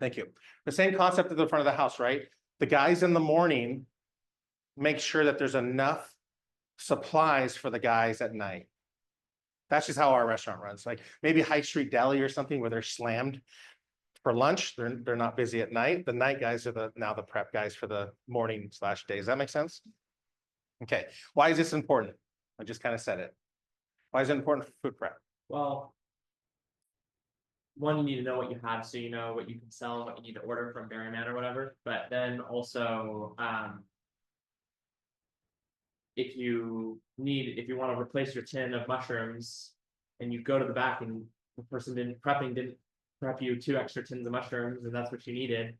Thank you. The same concept as the front of the house, right? The guys in the morning make sure that there's enough supplies for the guys at night. That's just how our restaurant runs. Like maybe High Street Deli or something where they're slammed for lunch. They're not busy at night. The night guys are now the prep guys for the morning/day. Does that make sense? Okay. Why is this important? I just kind of said it. Why is it important for food prep? Well, one, you need to know what you have, so you know what you can sell, what you need to order from Dairyman or whatever. But then also, if you want to replace your tin of mushrooms and you go to the back and the person didn't prep you 2 extra tins of mushrooms and that's what you needed,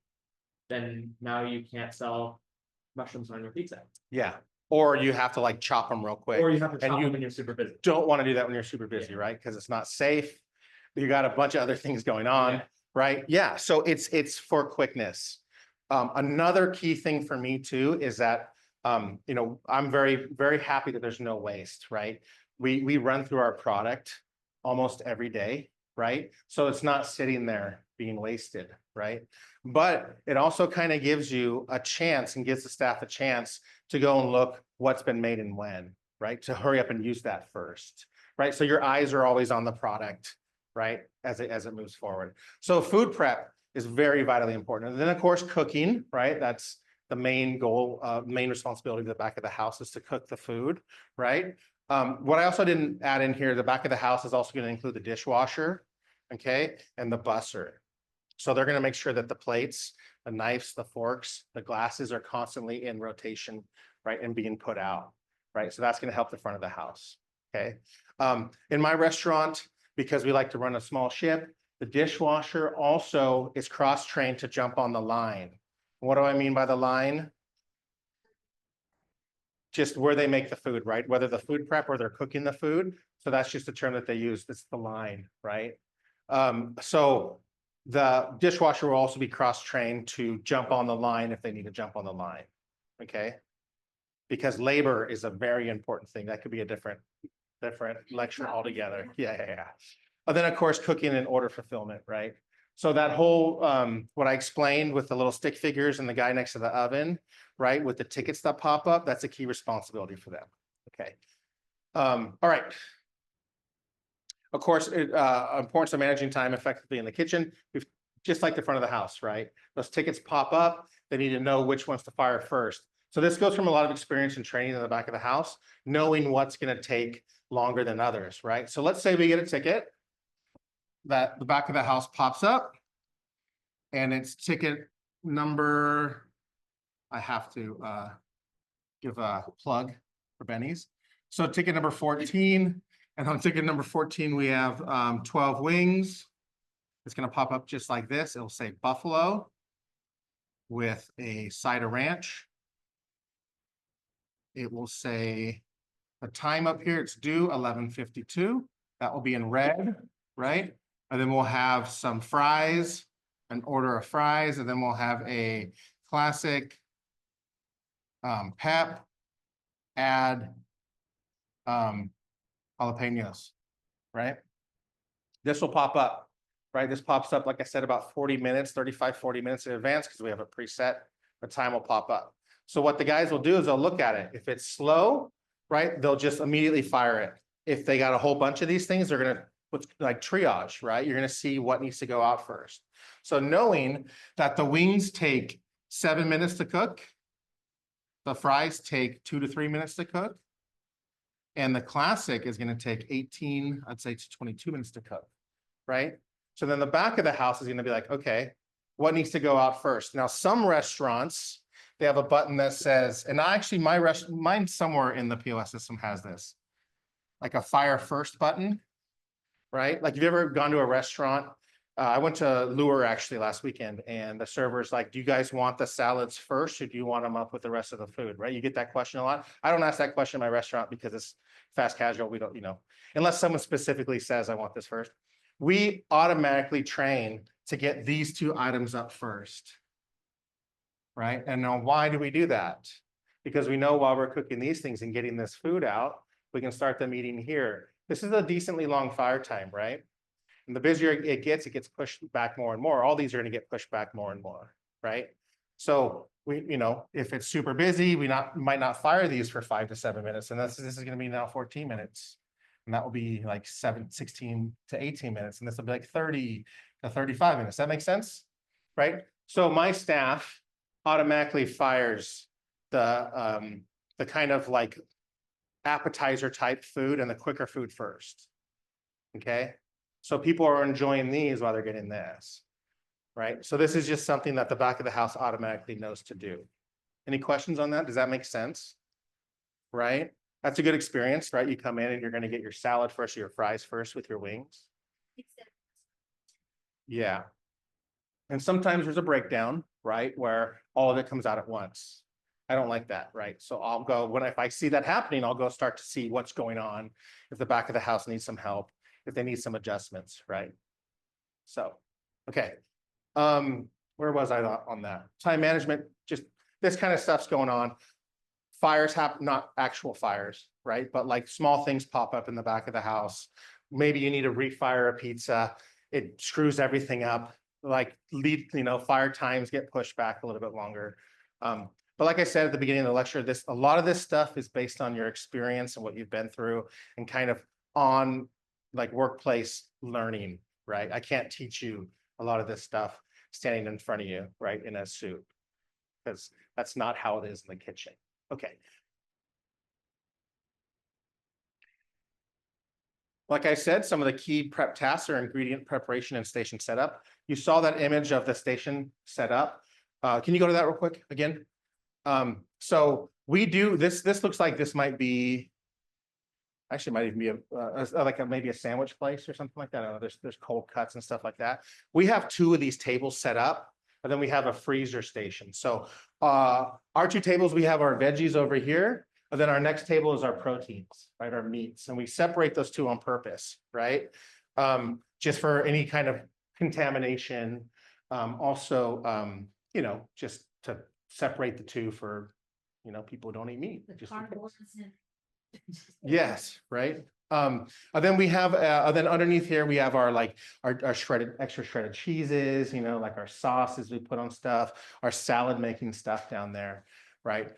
then now you can't sell mushrooms on your pizza. Yeah, or you have to like chop them real quick. Or you have to And chop you them when you're super busy. don't want to do that when you're super busy, Yeah. right? Because it's not safe. You got a bunch of other things going on, Yeah. right? Yeah, so it's for quickness. Another key thing for me too is that you know, I'm very, very happy that there's no waste, right? We run through our product almost every day, right? So it's not sitting there being wasted, right? But it also kind of gives you a chance and gives the staff a chance to go and look what's been made and when, right? To hurry up and use that first, right? So your eyes are always on the product, right? As it moves forward. So food prep is very vitally important. And then of course, cooking, right? That's the main goal, main responsibility of the back of the house is to cook the food, right? What I also didn't add in here, the back of the house is also going to include the dishwasher, okay? And the busser. So they're going to make sure that the plates, the knives, the forks, the glasses are constantly in rotation, right? And being put out, right? So that's going to help the front of the house, okay? In my restaurant, because we like to run a small ship, the dishwasher also is cross-trained to jump on the line. What do I mean by the line? Just where they make the food, right? Whether the food prep or they're cooking the food. So that's just a term that they use. It's the line, right? So the dishwasher will also be cross-trained to jump on the line if they need to jump on the line, okay? Because labor is a very important thing. That could be a different lecture altogether. Yeah. And then of course, cooking and order fulfillment, right? So that whole, what I explained with the little stick figures and the guy next to the oven, right? With the tickets that pop up, that's a key responsibility for them, okay? All right. Of course, importance of managing time effectively in the kitchen. We've just like the front of the house, right? Those tickets pop up. They need to know which ones to fire first. So this goes from a lot of experience and training in the back of the house, knowing what's going to take longer than others, right? So let's say we get a ticket that the back of the house pops up and it's ticket number, I have to give a plug for Benny's. So ticket number 14, and on ticket number 14, we have 12 wings. It's going to pop up just like this. It'll say buffalo with a side of ranch. It will say the time up here, it's due 11:52. That will be in red, right? And then we'll have some fries, an order of fries, and then we'll have a classic pep, add jalapenos, right? This will pop up, right? This pops up, like I said, about 40 minutes, 35, 40 minutes in advance because we have a preset, the time will pop up. So what the guys will do is they'll look at it. If it's slow, right, they'll just immediately fire it. If they got a whole bunch of these things, they're going to put like triage, right? You're going to see what needs to go out first. So knowing that the wings take 7 minutes to cook, the fries take 2 to 3 minutes to cook, and the classic is going to take 18, I'd say to 22 minutes to cook, right? So then the back of the house is going to be like, okay, what needs to go out first? Now, some restaurants, they have a button that says, and actually mine somewhere in the POS system has this, like a fire first button, right? Like, have you ever gone to a restaurant? I went to Lure actually last weekend, and the server's like, do you guys want the salads first, or do you want them up with the rest of the food, right? You get that question a lot. I don't ask that question in my restaurant because it's fast casual. We don't, unless someone specifically says, I want this first. We automatically train to get these 2 items up first, right? And now why do we do that? Because we know while we're cooking these things and getting this food out, we can start the meeting here. This is a decently long fire time, right? And the busier it gets pushed back more and more. All these are going to get pushed back more and more, right? So we, if it's super busy, we might not fire these for 5 to 7 minutes. And this is going to be now 14 minutes. And that will be like 16 to 18 minutes. And this will be like 30 to 35 minutes. That makes sense, right? So my staff automatically fires the kind of like appetizer type food and the quicker food first, okay? So people are enjoying these while they're getting this, right? So this is just something that the back of the house automatically knows to do. Any questions on that? Does that make sense? right? That's a good experience, right? You come in and you're going to get your salad first or your fries first with your wings. Except Yeah. And sometimes there's a breakdown, right? Where all of it comes out at once. I don't like that, right? So I'll go if I see that happening, I'll go start to see what's going on. If the back of the house needs some help, if they need some adjustments, right? So, okay. Where was I on that? Time management, just this kind of stuff's going on. Fires happen, not actual fires, right? But like small things pop up in the back of the house. Maybe you need to refire a pizza. It screws everything up. Like fire times get pushed back a little bit longer. But like I said at the beginning of the lecture, a lot of this stuff is based on your experience and what you've been through and kind of on like workplace learning, right? I can't teach you a lot of this stuff standing in front of you, right, in a suit, because that's not how it is in the kitchen. Okay. Like I said, some of the key prep tasks are ingredient preparation and station setup. You saw that image of the station setup. Can you go to that real quick again? So we do this. This looks like this might be, actually might even be maybe a sandwich place or something like that. I don't know, there's cold cuts and stuff like that. We have 2 of these tables set up, and then we have a freezer station. So our 2 tables, we have our veggies over here. And then our next table is our proteins, right? Our meats. And we separate those 2 on purpose, right? Just for any kind of contamination. Also, just to separate the 2 for, people who don't eat meat. the Just in case. carnivores and. Yes, right. And then we have, then underneath here, we have our extra shredded cheeses, like our sauces we put on stuff, our salad making stuff down there, right?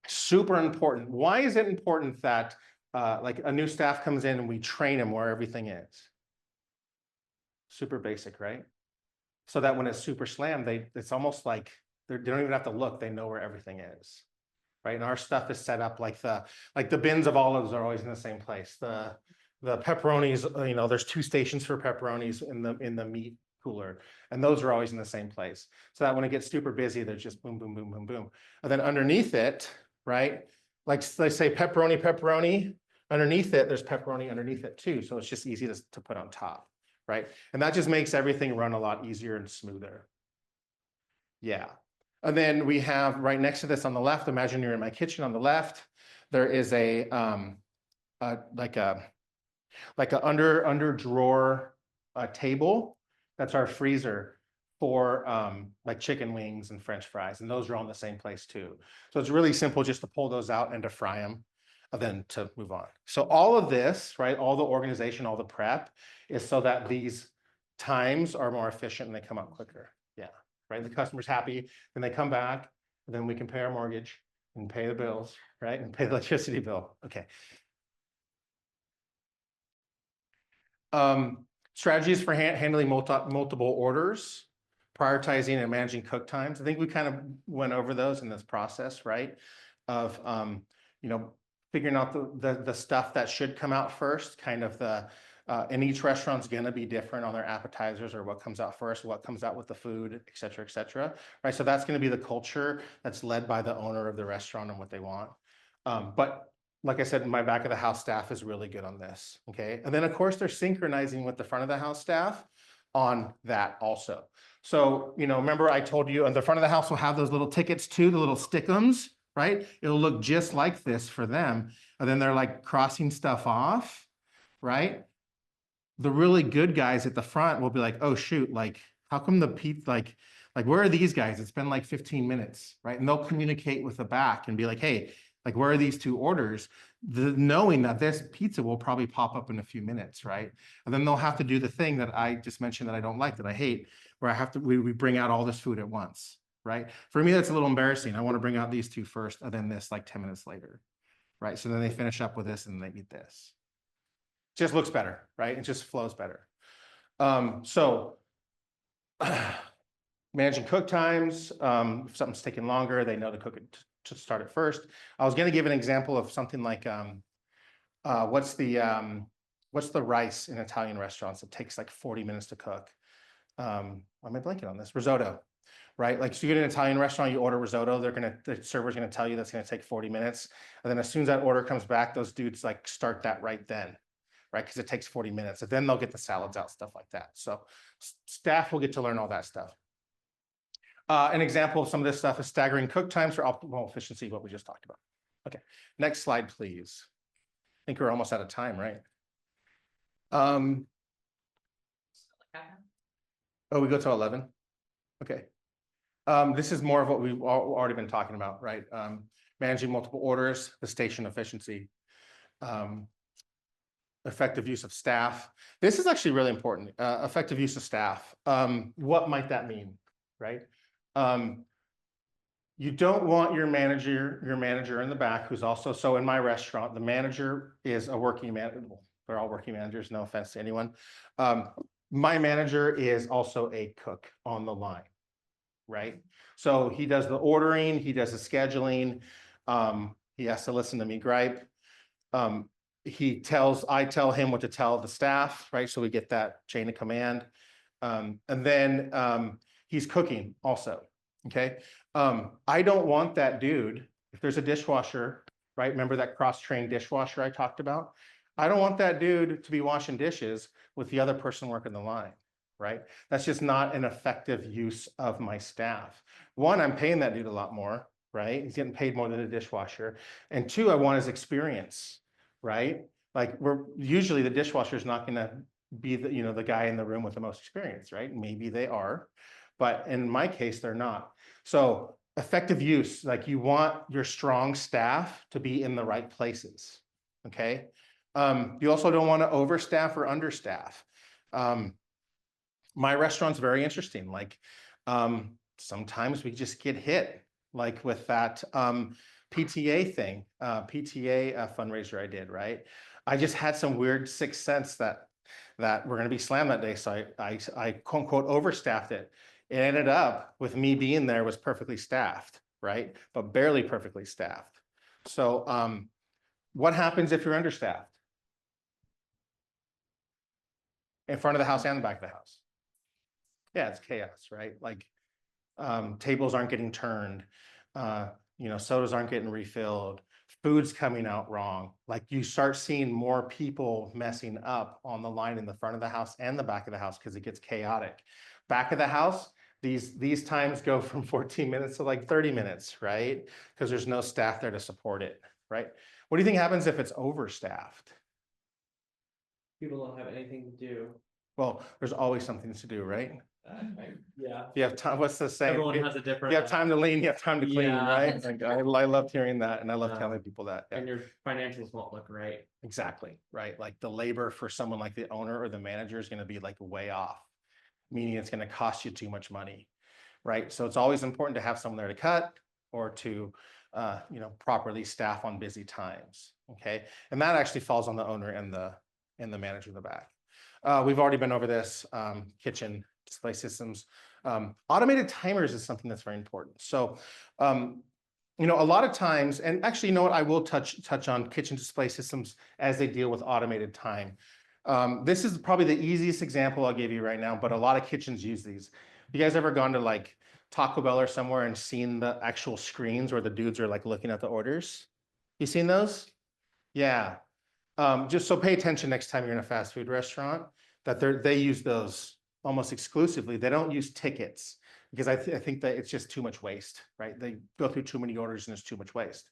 Super important. Why is it important that like a new staff comes in and we train them where everything is? Super basic, right? So that when it's super slammed, it's almost like they don't even have to look, they know where everything is. Right. And our stuff is set up like the bins of olives are always in the same place. The pepperonis, there's 2 stations for pepperonis in the meat cooler, and those are always in the same place. So that when it gets super busy, they're just boom, boom, boom, boom, boom. And then underneath it, right? Like let's say pepperoni, underneath it, there's pepperoni underneath it too. So it's just easy to put on top, right? And that just makes everything run a lot easier and smoother. Yeah. And then we have right next to this on the left, imagine you're in my kitchen on the left, there is a like a under drawer table. That's our freezer for like chicken wings and French fries. And those are all in the same place too. So it's really simple just to pull those out and to fry them and then to move on. So all of this, right, all the organization, all the prep is so that these times are more efficient and they come out quicker. Yeah. Right, the customer's happy, then they come back, and then we can pay our mortgage and pay the bills, right, and pay the electricity bill. Okay. Strategies for handling multiple orders, prioritizing and managing cook times. I think we kind of went over those in this process, right? Of figuring out the stuff that should come out first, kind of and each restaurant's going to be different on their appetizers or what comes out first, what comes out with the food, et cetera, right? So that's going to be the culture that's led by the owner of the restaurant and what they want. But like I said, my back of the house staff is really good on this, okay? And then of course they're synchronizing with the front of the house staff on that also. So, remember I told you on the front of the house will have those little tickets too, the little stickums, right? It'll look just like this for them. And then they're like crossing stuff off, right? The really good guys at the front will be like, oh shoot, like how come the pizza, like where are these guys? It's been like 15 minutes, right? And they'll communicate with the back and be like, hey, like where are these 2 orders? Knowing that this pizza will probably pop up in a few minutes, right? And then they'll have to do the thing that I just mentioned that I don't like, that I hate, where we bring out all this food at once, right? For me, that's a little embarrassing. I want to bring out these 2 first and then this like 10 minutes later, right? So then they finish up with this and they eat this. Just looks better, right? It just flows better. So managing cook times, if something's taking longer, they know to cook it to start it first. I was going to give an example of something like what's the rice in Italian restaurants? It takes like 40 minutes to cook. Why am I blanking on this? Risotto, right? Like, so you get an Italian restaurant, you order risotto, the server's gonna tell you that's gonna take 40 minutes. And then as soon as that order comes back, those dudes like start that right then, right? Because it takes 40 minutes. And then they'll get the salads out, stuff like that. So staff will get to learn all that stuff. An example of some of this stuff is staggering cook times for optimal efficiency, what we just talked about. Okay, next slide, please. I think we're almost out of time, right? Oh, we go to 11. Okay. This is more of what we've already been talking about, right? Managing multiple orders, the station efficiency, effective use of staff. This is actually really important. Effective use of staff. What might that mean, right? You don't want your manager in the back who's also, so in my restaurant, the manager is a working manager. They're all working managers, no offense to anyone. My manager is also a cook on the line, right? So he does the ordering, he does the scheduling. He has to listen to me gripe. I tell him what to tell the staff, right? So we get that chain of command. And then he's cooking also, okay? I don't want that dude, if there's a dishwasher, right? Remember that cross-trained dishwasher I talked about? I don't want that dude to be washing dishes with the other person working the line, right? That's just not an effective use of my staff. One, I'm paying that dude a lot more, right? He's getting paid more than a dishwasher. And two, I want his experience, right? Like usually the dishwasher is not gonna be the guy in the room with the most experience, right? Maybe they are, but in my case, they're not. So effective use, like you want your strong staff to be in the right places, okay? You also don't want to overstaff or understaff. My restaurant's very interesting. Like sometimes we just get hit, like with that PTA thing, PTA fundraiser I did, right? I just had some weird sixth sense that we're going to be slammed that day. So I quote unquote overstaffed it. It ended up with me being there was perfectly staffed, right? But barely perfectly staffed. So what happens if you're understaffed? In front of the house and the back of the house. Yeah, it's chaos, right? Like tables aren't getting turned, sodas aren't getting refilled, food's coming out wrong. Like you start seeing more people messing up on the line in the front of the house and the back of the house because it gets chaotic. Back of the house, these times go from 14 minutes to like 30 minutes, right? Because there's no staff there to support it, right? What do you think happens if it's overstaffed? People don't have anything to do. Well, there's always something to do, right? Yeah. You have time, what's the saying? Everyone has a different. You have time to lean, you have time to clean, Yeah. right? Like, I loved hearing that, and I love telling people that. Yeah. And your financials won't look right. Exactly, right? Like the labor for someone like the owner or the manager is going to be like way off, meaning it's going to cost you too much money, right? So it's always important to have someone there to cut or to, properly staff on busy times, okay? And that actually falls on the owner and the manager in the back. We've already been over this, kitchen display systems. Automated timers is something that's very important. So, a lot of times, and actually, you know what, I will touch on kitchen display systems as they deal with automated time. This is probably the easiest example I'll give you right now, but a lot of kitchens use these. You guys ever gone to like Taco Bell or somewhere and seen the actual screens where the dudes are like looking at the orders? You seen those? Yeah. Just so pay attention next time you're in a fast food restaurant that they use those almost exclusively. They don't use tickets because I think that it's just too much waste, right? They go through too many orders and there's too much waste.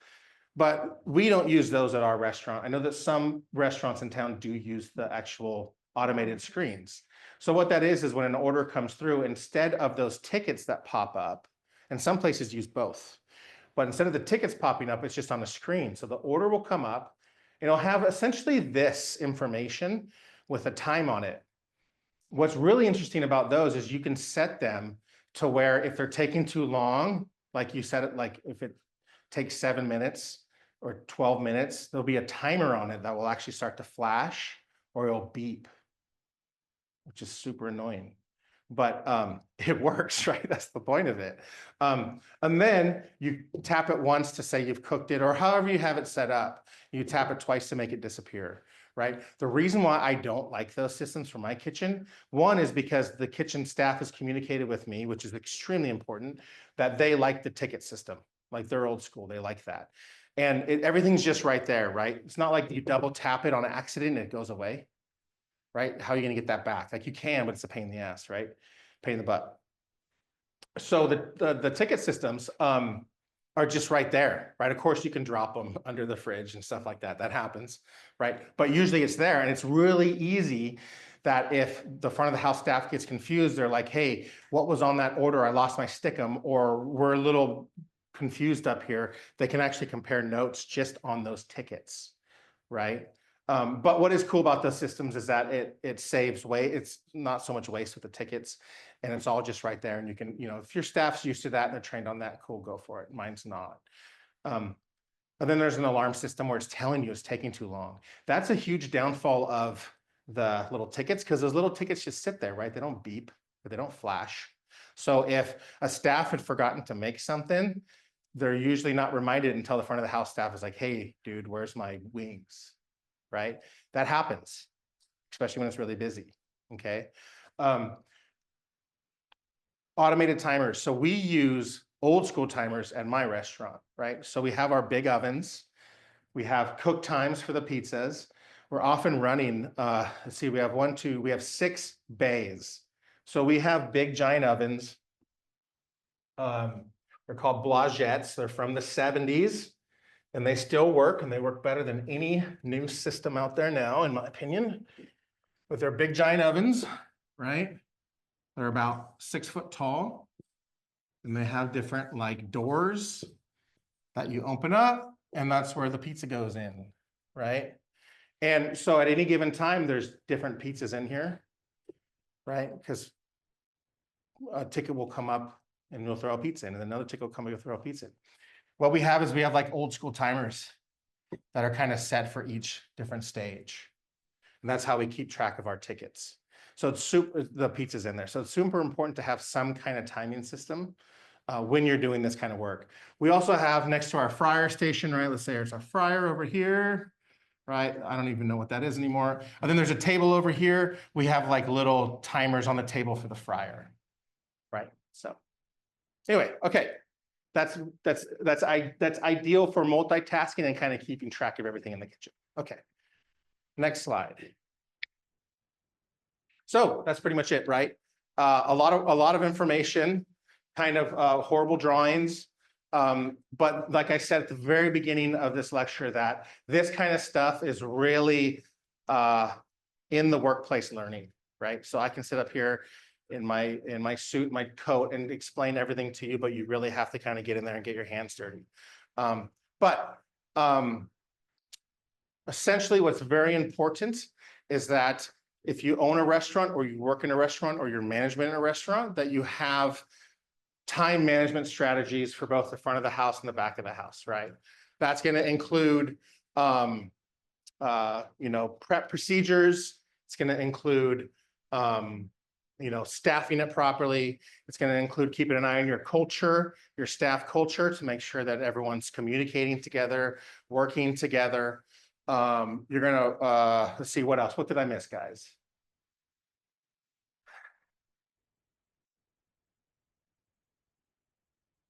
But we don't use those at our restaurant. I know that some restaurants in town do use the actual automated screens. So what that is when an order comes through, instead of those tickets that pop up, and some places use both, but instead of the tickets popping up, it's just on the screen. So the order will come up, it'll have essentially this information with a time on it. What's really interesting about those is you can set them to where if they're taking too long, like you set it, like if it takes 7 minutes or 12 minutes, there'll be a timer on it that will actually start to flash or it'll beep, which is super annoying. But it works, right? That's the point of it. And then you tap it once to say you've cooked it, or however you have it set up. You tap it twice to make it disappear, right? The reason why I don't like those systems for my kitchen, one is because the kitchen staff has communicated with me, which is extremely important, that they like the ticket system, like they're old school, they like that. And everything's just right there, right? It's not like you double tap it on accident and it goes away, right? How are you gonna get that back? Like you can, but it's a pain in the ass, right? Pain in the butt. So the ticket systems are just right there, right? Of course, you can drop them under the fridge and stuff like that. That happens, right? But usually it's there, and it's really easy that if the front of the house staff gets confused, they're like, hey, what was on that order? I lost my stickum, or we're a little confused up here. They can actually compare notes just on those tickets, right? But what is cool about those systems is that it saves weight. It's not so much waste with the tickets, and it's all just right there. And you can, if your staff's used to that and they're trained on that, cool, go for it. Mine's not. And then there's an alarm system where it's telling you it's taking too long. That's a huge downfall of the little tickets, because those little tickets just sit there, right? They don't beep, but they don't flash. So if a staff had forgotten to make something, they're usually not reminded until the front of the house staff is like, hey, dude, where's my wings? Right? That happens, especially when it's really busy, okay? Automated timers. So we use old school timers at my restaurant, right? So we have our big ovens. We have cook times for the pizzas. We're often running, let's see, we have 6 bays. So we have big giant ovens. They're called Blagettes. They're from the 70s. And they still work, and they work better than any new system out there now, in my opinion, with their big giant ovens, right? They're about 6 foot tall, and they have different like doors that you open up, and that's where the pizza goes in, right? And so at any given time, there's different pizzas in here, right? Because a ticket will come up and you'll throw a pizza in, and another ticket will come and you'll throw a pizza in. What we have is we have like old school timers that are kind of set for each different stage. And that's how we keep track of our tickets. So it's the pizza's in there. So it's super important to have some kind of timing system when you're doing this kind of work. We also have next to our fryer station, right? Let's say there's a fryer over here, right? I don't even know what that is anymore. And then there's a table over here. We have like little timers on the table for the fryer, right? So anyway, okay. That's ideal for multitasking and kind of keeping track of everything in the kitchen. Okay, next slide. So that's pretty much it, right? A lot of information, kind of horrible drawings. But like I said at the very beginning of this lecture, that this kind of stuff is really in the workplace learning, right? So I can sit up here in my suit, my coat, and explain everything to you, but you really have to kind of get in there and get your hands dirty. Essentially what's very important is that if you own a restaurant, or you work in a restaurant, or you're management in a restaurant, that you have time management strategies for both the front of the house and the back of the house, right? That's going to include prep procedures. It's going to include staffing it properly. It's going to include keeping an eye on your culture, your staff culture, to make sure that everyone's communicating together, working together. You're going to, let's see, what else? What did I miss, guys?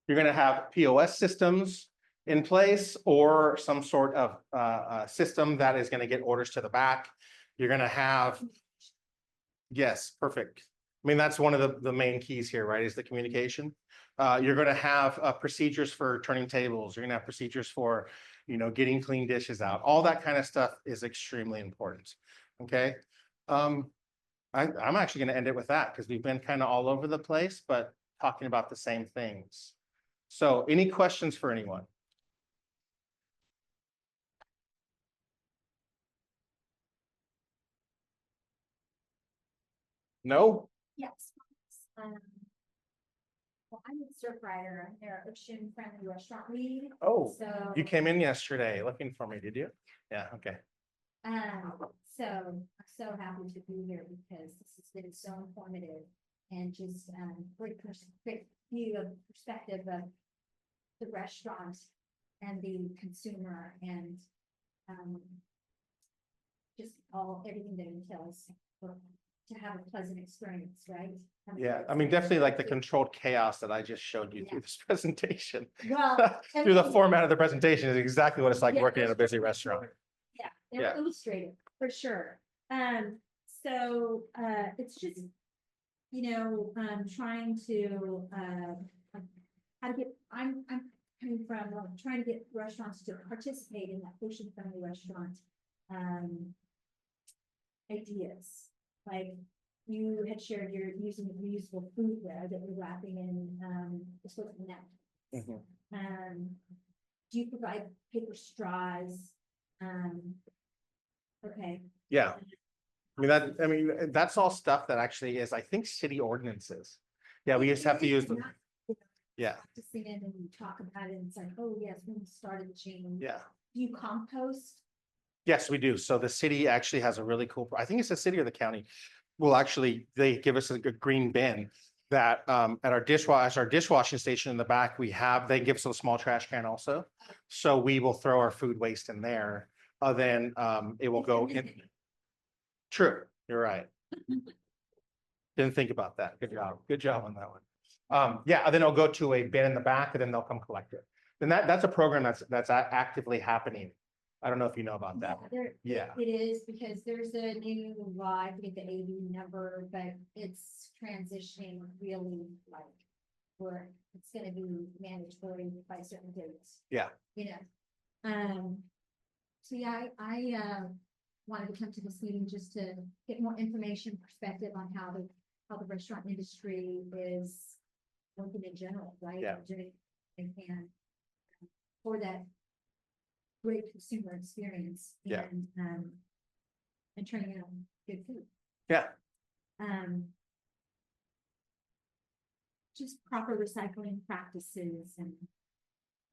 You're going to have POS systems in place, or some sort of system that is going to get orders to the back. You're going to have, yes, perfect. I mean, that's one of the main keys here, right, is the communication. You're going to have procedures for turning tables. You're going to have procedures for, getting clean dishes out. All that kind of stuff is extremely important, okay? I'm actually going to end it with that, because we've been kind of all over the place, but talking about the same things. So any questions for anyone? No? Yes. Well, I'm a stir fryer. I'm their ocean friendly restaurant lead. Oh, So you came in yesterday looking for me, did you? Yeah, okay. so I'm so happy to be here, because this has been so informative, and just great view of perspective of the restaurant and the consumer, and just everything that entails to have a pleasant experience, right? Have a Yeah, good I mean, definitely like the experience. controlled chaos that I just showed you through this presentation. Well, Through the and- format of the presentation is exactly what it's like Yeah, working in a those busy are restaurant. Yeah, Yeah. they're illustrated, for sure. So, it's just, trying to, how to get, I'm coming from, trying to get restaurants to participate in that portion-friendly restaurant, ideas. Like, you had shared you're using reusable foodware that you're wrapping in, disposable napkins. Do you provide paper straws? Okay. Yeah. I mean, that's all stuff that actually is, I think, city ordinances. Yeah, we just have to use them. Yeah, Practicing it and you talk about it and it's like, oh, yes, we started the chain. yeah. Do you compost? Yes, we do. So the city actually has a really cool, I think it's the city or the county. Well, actually, they give us a green bin that at our dishwashing station in the back, they give us a small trash can also. So we will throw our food waste in there. Then it will go in. True, you're right. Didn't think about that. Good job. Good job on that one. Yeah, and then it'll go to a bin in the back and then they'll come collect it. Then that's a program that's actively happening. I don't know if you know about that. Yeah. It is because there's a new law, I forget the AV number, but it's transitioning really like where it's gonna be mandatory by certain dates. Yeah. So yeah, I wanted to come to this meeting just to get more information, perspective on how the restaurant industry is working in general, right? Yeah. Doing what they can for that great consumer experience. Yeah. And turning out good food. Yeah. Just proper recycling practices and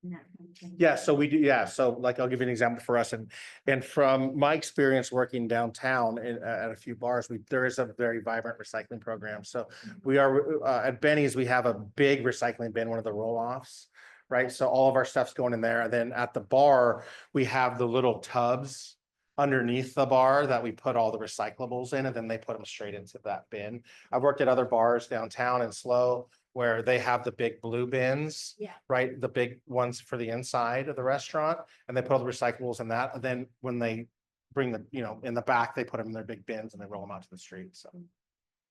that kind of thing. Yeah, so we do, yeah, so like I'll give you an example for us and from my experience working downtown at a few bars, there is a very vibrant recycling program. So we are at Benny's, we have a big recycling bin, one of the roll-offs, right? So all of our stuff's going in there. And then at the bar, we have the little tubs underneath the bar that we put all the recyclables in, and then they put them straight into that bin. I've worked at other bars downtown in SLO where they have the big blue bins. Yeah. Right, the big ones for the inside of the restaurant, and they put all the recyclables in that. And then when they bring in the back, they put them in their big bins and they roll them out to the street. So,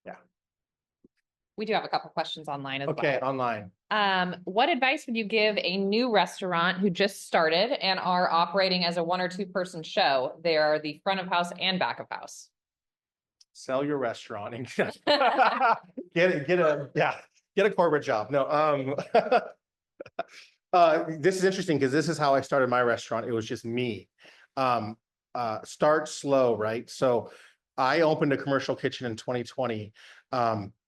yeah. We do have a couple questions online as Okay, well. online. What advice would you give a new restaurant who just started and are operating as a 1 or 2 person show? They are the front of house and back of house. Sell your restaurant and get a corporate job. No, this is interesting because this is how I started my restaurant. It was just me. Start slow, right? So I opened a commercial kitchen in 2020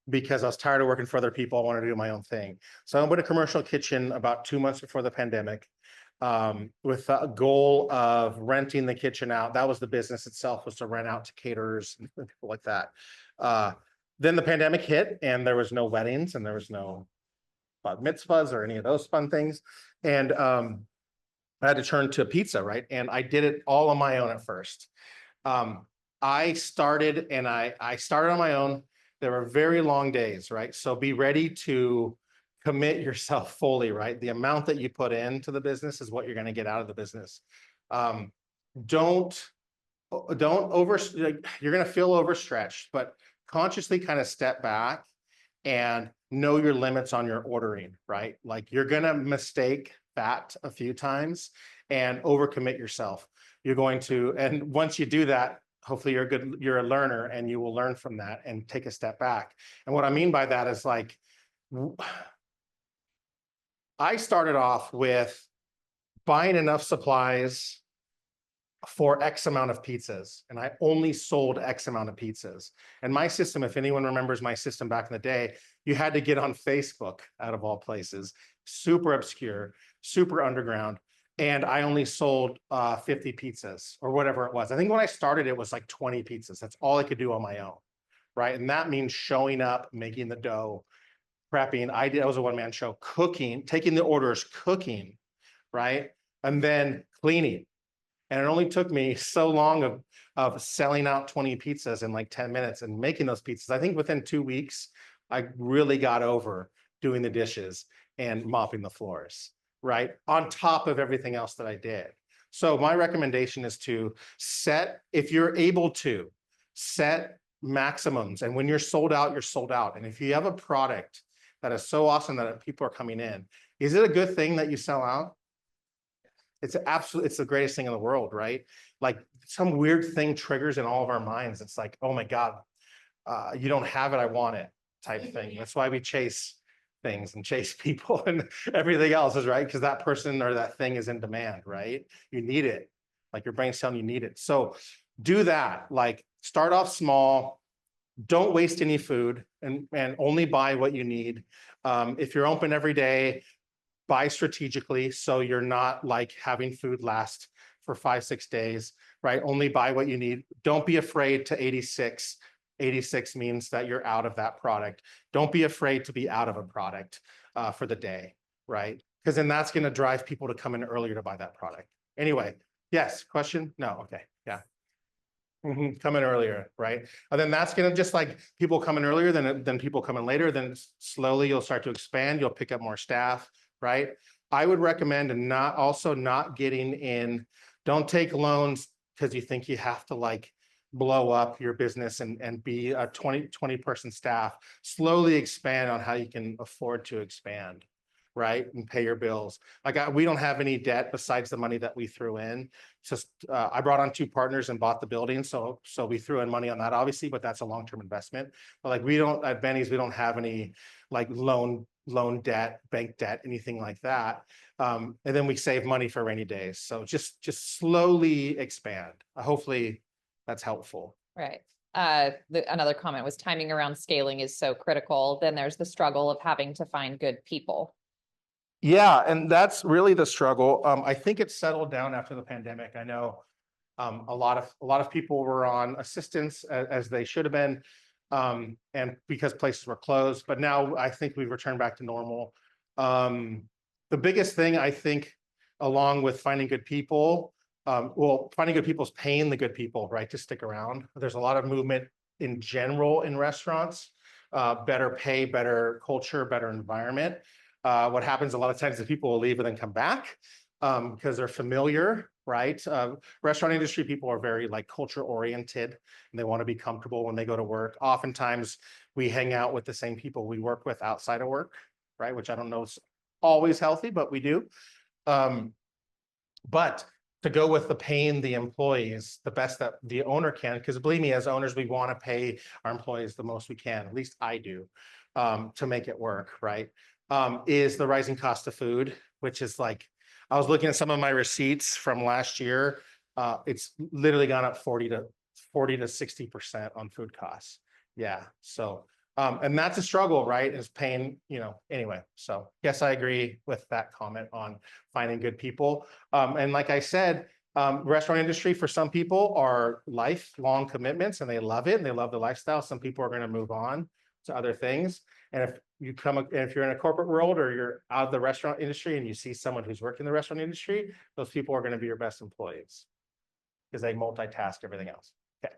because I was tired of working for other people. I wanted to do my own thing. So I opened a commercial kitchen about 2 months before the pandemic with a goal of renting the kitchen out. That was the business itself, was to rent out to caterers and people like that. Then the pandemic hit and there was no weddings and there was no mitzvahs or any of those fun things. And I had to turn to pizza, right? And I did it all on my own at first. I started on my own. There were very long days, right? So be ready to commit yourself fully, right? The amount that you put into the business is what you're going to get out of the business. Don't you're going to feel overstretched, but consciously kind of step back and know your limits on your ordering, right? Like you're going to mistake fat a few times and overcommit yourself. You're going to, and once you do that, hopefully you're a learner and you will learn from that and take a step back. And what I mean by that is like, I started off with buying enough supplies for X amount of pizzas, and I only sold X amount of pizzas. And my system, if anyone remembers my system back in the day, you had to get on Facebook out of all places, super obscure, super underground. And I only sold 50 pizzas or whatever it was. I think when I started, it was like 20 pizzas. That's all I could do on my own, right? And that means showing up, making the dough, prepping. I was a one-man show, cooking, taking the orders, cooking, right? And then cleaning. And it only took me so long of selling out 20 pizzas in like 10 minutes and making those pizzas. I think within 2 weeks, I really got over doing the dishes and mopping the floors, right? On top of everything else that I did. So my recommendation is to set, if you're able to, set maximums. And when you're sold out, you're sold out. And if you have a product that is so awesome that people are coming in, is it a good thing that you sell out? It's the greatest thing in the world, right? Like some weird thing triggers in all of our minds. It's like, oh my God, you don't have it, I want it type thing. That's why we chase things and chase people and everything else is right. Because that person or that thing is in demand, right? You need it. Like your brain's telling you need it. So do that. Like start off small. Don't waste any food and only buy what you need. If you're open every day, buy strategically so you're not like having food last for 5-6 days, right? Only buy what you need. Don't be afraid to 86. 86 means that you're out of that product. Don't be afraid to be out of a product for the day, right? Because then that's going to drive people to come in earlier to buy that product. Anyway, yes, question? No, okay, yeah. Come in earlier, right? And then that's going to just like people come in earlier than people come in later, then slowly you'll start to expand, you'll pick up more staff, right? I would recommend and not getting in, don't take loans because you think you have to like blow up your business and be a 20 person staff. Slowly expand on how you can afford to expand, right? And pay your bills. Like we don't have any debt besides the money that we threw in. Just I brought on 2 partners and bought the building. So we threw in money on that obviously, but that's a long-term investment. But like we don't, at Benny's, we don't have any like loan debt, bank debt, anything like that. And then we save money for rainy days. So just slowly expand. Hopefully that's helpful. Right. Another comment was timing around scaling is so critical. Then there's the struggle of having to find good people. Yeah, and that's really the struggle. I think it settled down after the pandemic. I know a lot of people were on assistance as they should have been, and because places were closed. But now I think we've returned back to normal. The biggest thing I think, along with finding good people, finding good people is paying the good people, right, to stick around. There's a lot of movement in general in restaurants, better pay, better culture, better environment. What happens a lot of times is people will leave and then come back because they're familiar, right? Restaurant industry people are very like culture oriented and they want to be comfortable when they go to work. Oftentimes we hang out with the same people we work with outside of work, right? Which I don't know is always healthy, but we do. But to go with the paying the employees the best that the owner can, because believe me, as owners, we want to pay our employees the most we can. At least I do, to make it work, right? Is the rising cost of food, which is like, I was looking at some of my receipts from last year. It's literally gone up 40 to 60% on food costs. Yeah. So, and that's a struggle, right? Is paying, anyway. So yes, I agree with that comment on finding good people. And like I said, restaurant industry for some people are lifelong commitments and they love it and they love the lifestyle. Some people are going to move on to other things. And if you're in a corporate world or you're out of the restaurant industry and you see someone who's worked in the restaurant industry, those people are going to be your best employees because they multitask everything else. Okay.